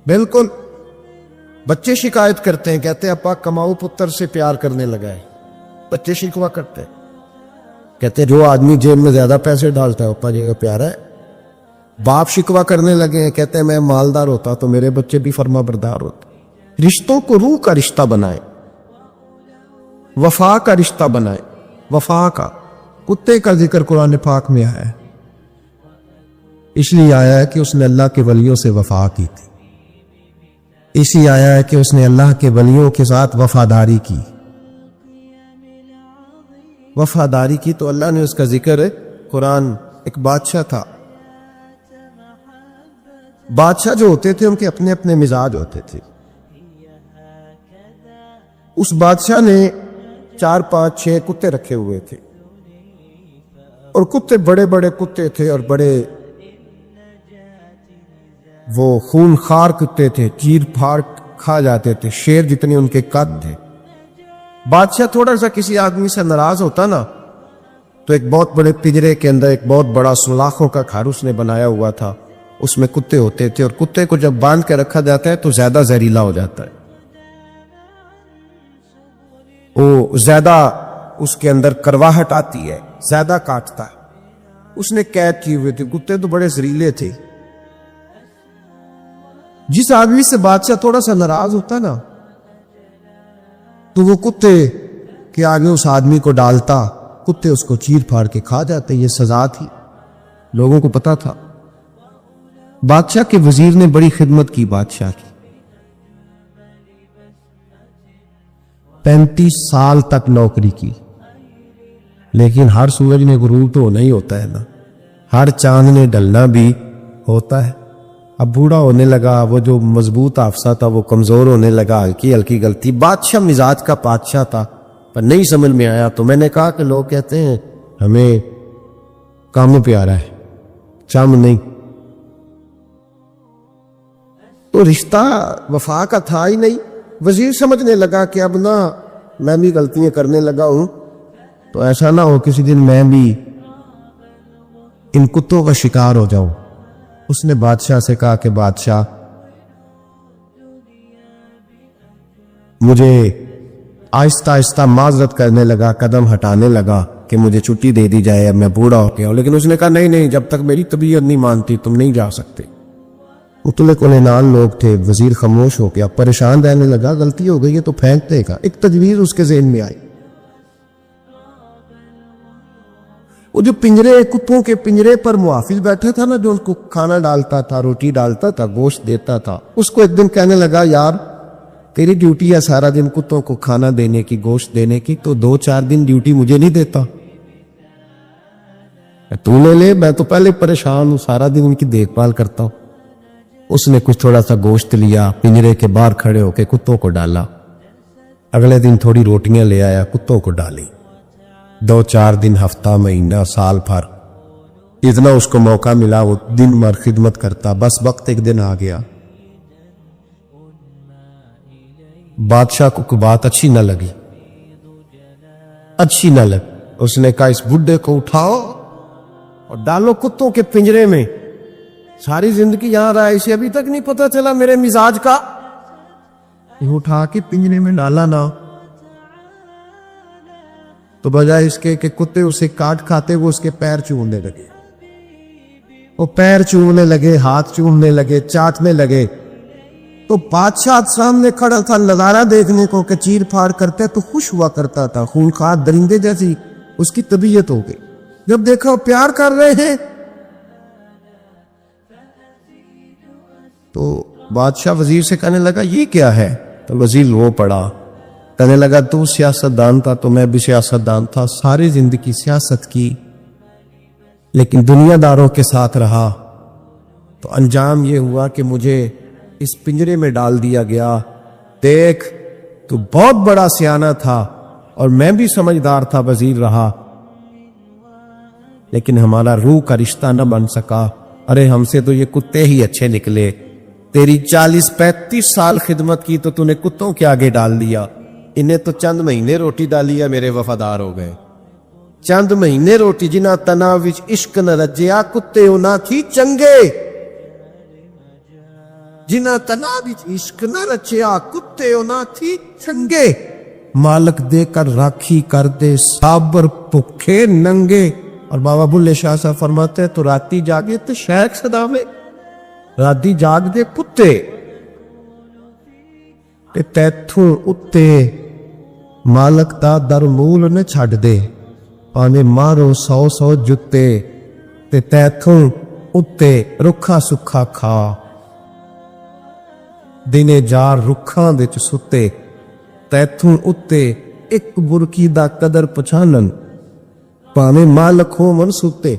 [SPEAKER 2] بالکل بچے شکایت کرتے ہیں، کہتے ہیں ابا کماؤ پتر سے پیار کرنے لگا ہے، بچے شکوا کرتے ہیں، کہتے ہیں جو آدمی جیب میں زیادہ پیسے ڈالتا ہے ابا جی کا پیارا ہے۔ باپ شکوا کرنے لگے ہیں، کہتے ہیں میں مالدار ہوتا تو میرے بچے بھی فرما بردار ہوتے۔ رشتوں کو روح کا رشتہ بنائے، وفا کا رشتہ بنائے، وفا کا۔ کتے کا ذکر قرآن پاک میں آیا ہے، اس لیے آیا ہے کہ اس نے اللہ کے ولیوں سے وفا کی تھی۔ اسی آیا ہے کہ اس نے اللہ کے ولیوں کے ساتھ وفاداری کی. وفاداری کی تو اللہ نے اس کا ذکر ہے. قرآن ایک بادشاہ تھا. بادشاہ جو ہوتے تھے ان کے اپنے اپنے مزاج ہوتے تھے. اس بادشاہ نے 4 5 6 کتے رکھے ہوئے تھے اور کتے بڑے بڑے کتے تھے اور بڑے وہ خون خار کتے تھے, چیر پھاڑ کھا جاتے تھے, شیر جتنے ان کے قد تھے. بادشاہ تھوڑا سا کسی آدمی سے ناراض ہوتا نا تو ایک بہت بڑے پنجرے کے اندر ایک بہت بڑا سلاخوں کا گھر اس نے بنایا ہوا تھا. اس میں کتے ہوتے تھے اور کتے کو جب باندھ کے رکھا جاتا ہے تو زیادہ زہریلا ہو جاتا ہے, وہ زیادہ اس کے اندر کرواہٹ آتی ہے, زیادہ کاٹتا ہے. اس نے قید کیے ہوئے تھے. کتے تو بڑے زہریلے تھے. جس آدمی سے بادشاہ تھوڑا سا ناراض ہوتا نا تو وہ کتے کے آگے اس آدمی کو ڈالتا, کتے اس کو چیر پھاڑ کے کھا جاتے. یہ سزا تھی, لوگوں کو پتا تھا. بادشاہ کے وزیر نے بڑی خدمت کی بادشاہ کی. 35 سال تک نوکری کی. لیکن ہر سورج میں غروب تو ہونا ہی ہوتا ہے نا, ہر چاند نے ڈلنا بھی ہوتا ہے. اب بوڑھا ہونے لگا, وہ جو مضبوط حافظہ تھا وہ کمزور ہونے لگا, ہلکی ہلکی غلطی. بادشاہ مزاج کا بادشاہ تھا پر نہیں سمجھ میں آیا. تو میں نے کہا کہ لوگ کہتے ہیں ہمیں کام پیارا ہے, چم نہیں. تو رشتہ وفا کا تھا ہی نہیں. وزیر سمجھنے لگا کہ اب نہ میں بھی غلطیاں کرنے لگا ہوں تو ایسا نہ ہو کسی دن میں بھی ان کتوں کا شکار ہو جاؤں. اس نے بادشاہ سے کہا کہ بادشاہ مجھے آہستہ آہستہ معذرت کرنے لگا, قدم ہٹانے لگا کہ مجھے چھٹی دے دی جائے, اب میں بوڑھا ہو گیا ہوں. لیکن اس نے کہا نہیں نہیں, جب تک میری طبیعت نہیں مانتی تم نہیں جا سکتے. اتلے کلینال لوگ تھے. وزیر خاموش ہو گیا, پریشان رہنے لگا. غلطی ہو گئی ہے تو پھینک دے گا. ایک تجویز اس کے ذہن میں آئی. وہ جو پنجرے کتوں کے پنجرے پر محافظ بیٹھا تھا نا, جو ان کو کھانا ڈالتا تھا, روٹی ڈالتا تھا, گوشت دیتا تھا, اس کو ایک دن کہنے لگا یار تیری ڈیوٹی ہے سارا دن کتوں کو کھانا دینے کی, گوشت دینے کی, تو 2-4 دن ڈیوٹی مجھے نہیں دیتا, تو لے لے. میں تو پہلے پریشان ہوں, سارا دن ان کی دیکھ بھال کرتا ہوں. اس نے کچھ تھوڑا سا گوشت لیا, پنجرے کے باہر کھڑے ہو کے کتوں کو ڈالا. اگلے دن تھوڑی روٹیاں لے آیا, کتوں کو ڈالی. 2-4 دن, ہفتہ, مہینہ, سال بھر, اتنا اس کو موقع ملا وہ دن بھر خدمت کرتا. بس وقت ایک دن آ گیا, بادشاہ کو کوئی بات اچھی نہ لگی. اس نے کہا اس بڈھے کو اٹھاؤ اور ڈالو کتوں کے پنجرے میں. ساری زندگی یہاں رہا, اسے ابھی تک نہیں پتا چلا میرے مزاج کا. اٹھا کے پنجرے میں ڈالا نا تو بجائے اس کے کہ کتے اسے کاٹ کھاتے, وہ اس کے پیر چومنے لگے. وہ پیر چومنے لگے, ہاتھ چومنے لگے, چاٹنے لگے. تو بادشاہ سامنے کھڑا تھا نظارہ دیکھنے کو کہ چیر پھاڑ کرتے تو خوش ہوا کرتا تھا. خونخوار درندے جیسی اس کی طبیعت ہو گئی. جب دیکھا وہ پیار کر رہے ہیں تو بادشاہ وزیر سے کہنے لگا یہ کیا ہے. تو وزیر رو پڑا, کہنے لگا تو سیاست دان تھا تو میں بھی سیاست دان تھا, ساری زندگی سیاست کی لیکن دنیا داروں کے ساتھ رہا تو انجام یہ ہوا کہ مجھے اس پنجرے میں ڈال دیا گیا. دیکھ تو بہت بڑا سیانہ تھا اور میں بھی سمجھدار تھا, وزیر رہا, لیکن ہمارا روح کا رشتہ نہ بن سکا. ارے ہم سے تو یہ کتے ہی اچھے نکلے. تیری 40-35 سال خدمت کی تو تو نے کتوں کے آگے ڈال دیا. انہیں تو چند مہینے روٹی ڈالی ہے, میرے وفادار ہو گئے. چند مہینے روٹی, جنہ تنا وچ عشق نہ رجیا, کتے ہونا تھی چنگے. جنہ تنا وچ عشق نہ رچیا, کتے ہونا تھی چنگے. مالک دے کر راکھی کر دے, صابر بھوکے ننگے. اور بابا بلے شاہ صاحب فرماتے ہیں تو راتی جاگے تو شیخ صدا میں, راتی جاگ دے کتے تے تیتھوں اتے مالک دا در مول نے چھڈ دے. پانے مارو 100 جتے تے تیتھوں اتے رکھا سکھا کھا. ਦਿਨੇ ਜਾਰ ਰੁੱਖਾਂ ਵਿੱਚ ਸੁੱਤੇ, ਤੈਥੋਂ ਉੱਤੇ ਇੱਕ ਬੁਰਕੀ ਦਾ ਕਦਰ ਪਛਾਨਣ, ਭਾਵੇਂ ਮਾਲਕ ਹੋਵਨ ਸੁੱਤੇ।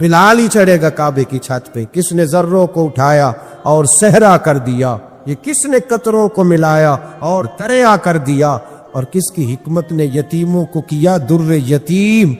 [SPEAKER 2] بلال ہی چڑھے گا کعبے کی چھت پہ. کس نے ذروں کو اٹھایا اور صحرا کر دیا؟ یہ کس نے قطروں کو ملایا اور دریا کر دیا؟ اور کس کی حکمت نے یتیموں کو کیا در یتیم؟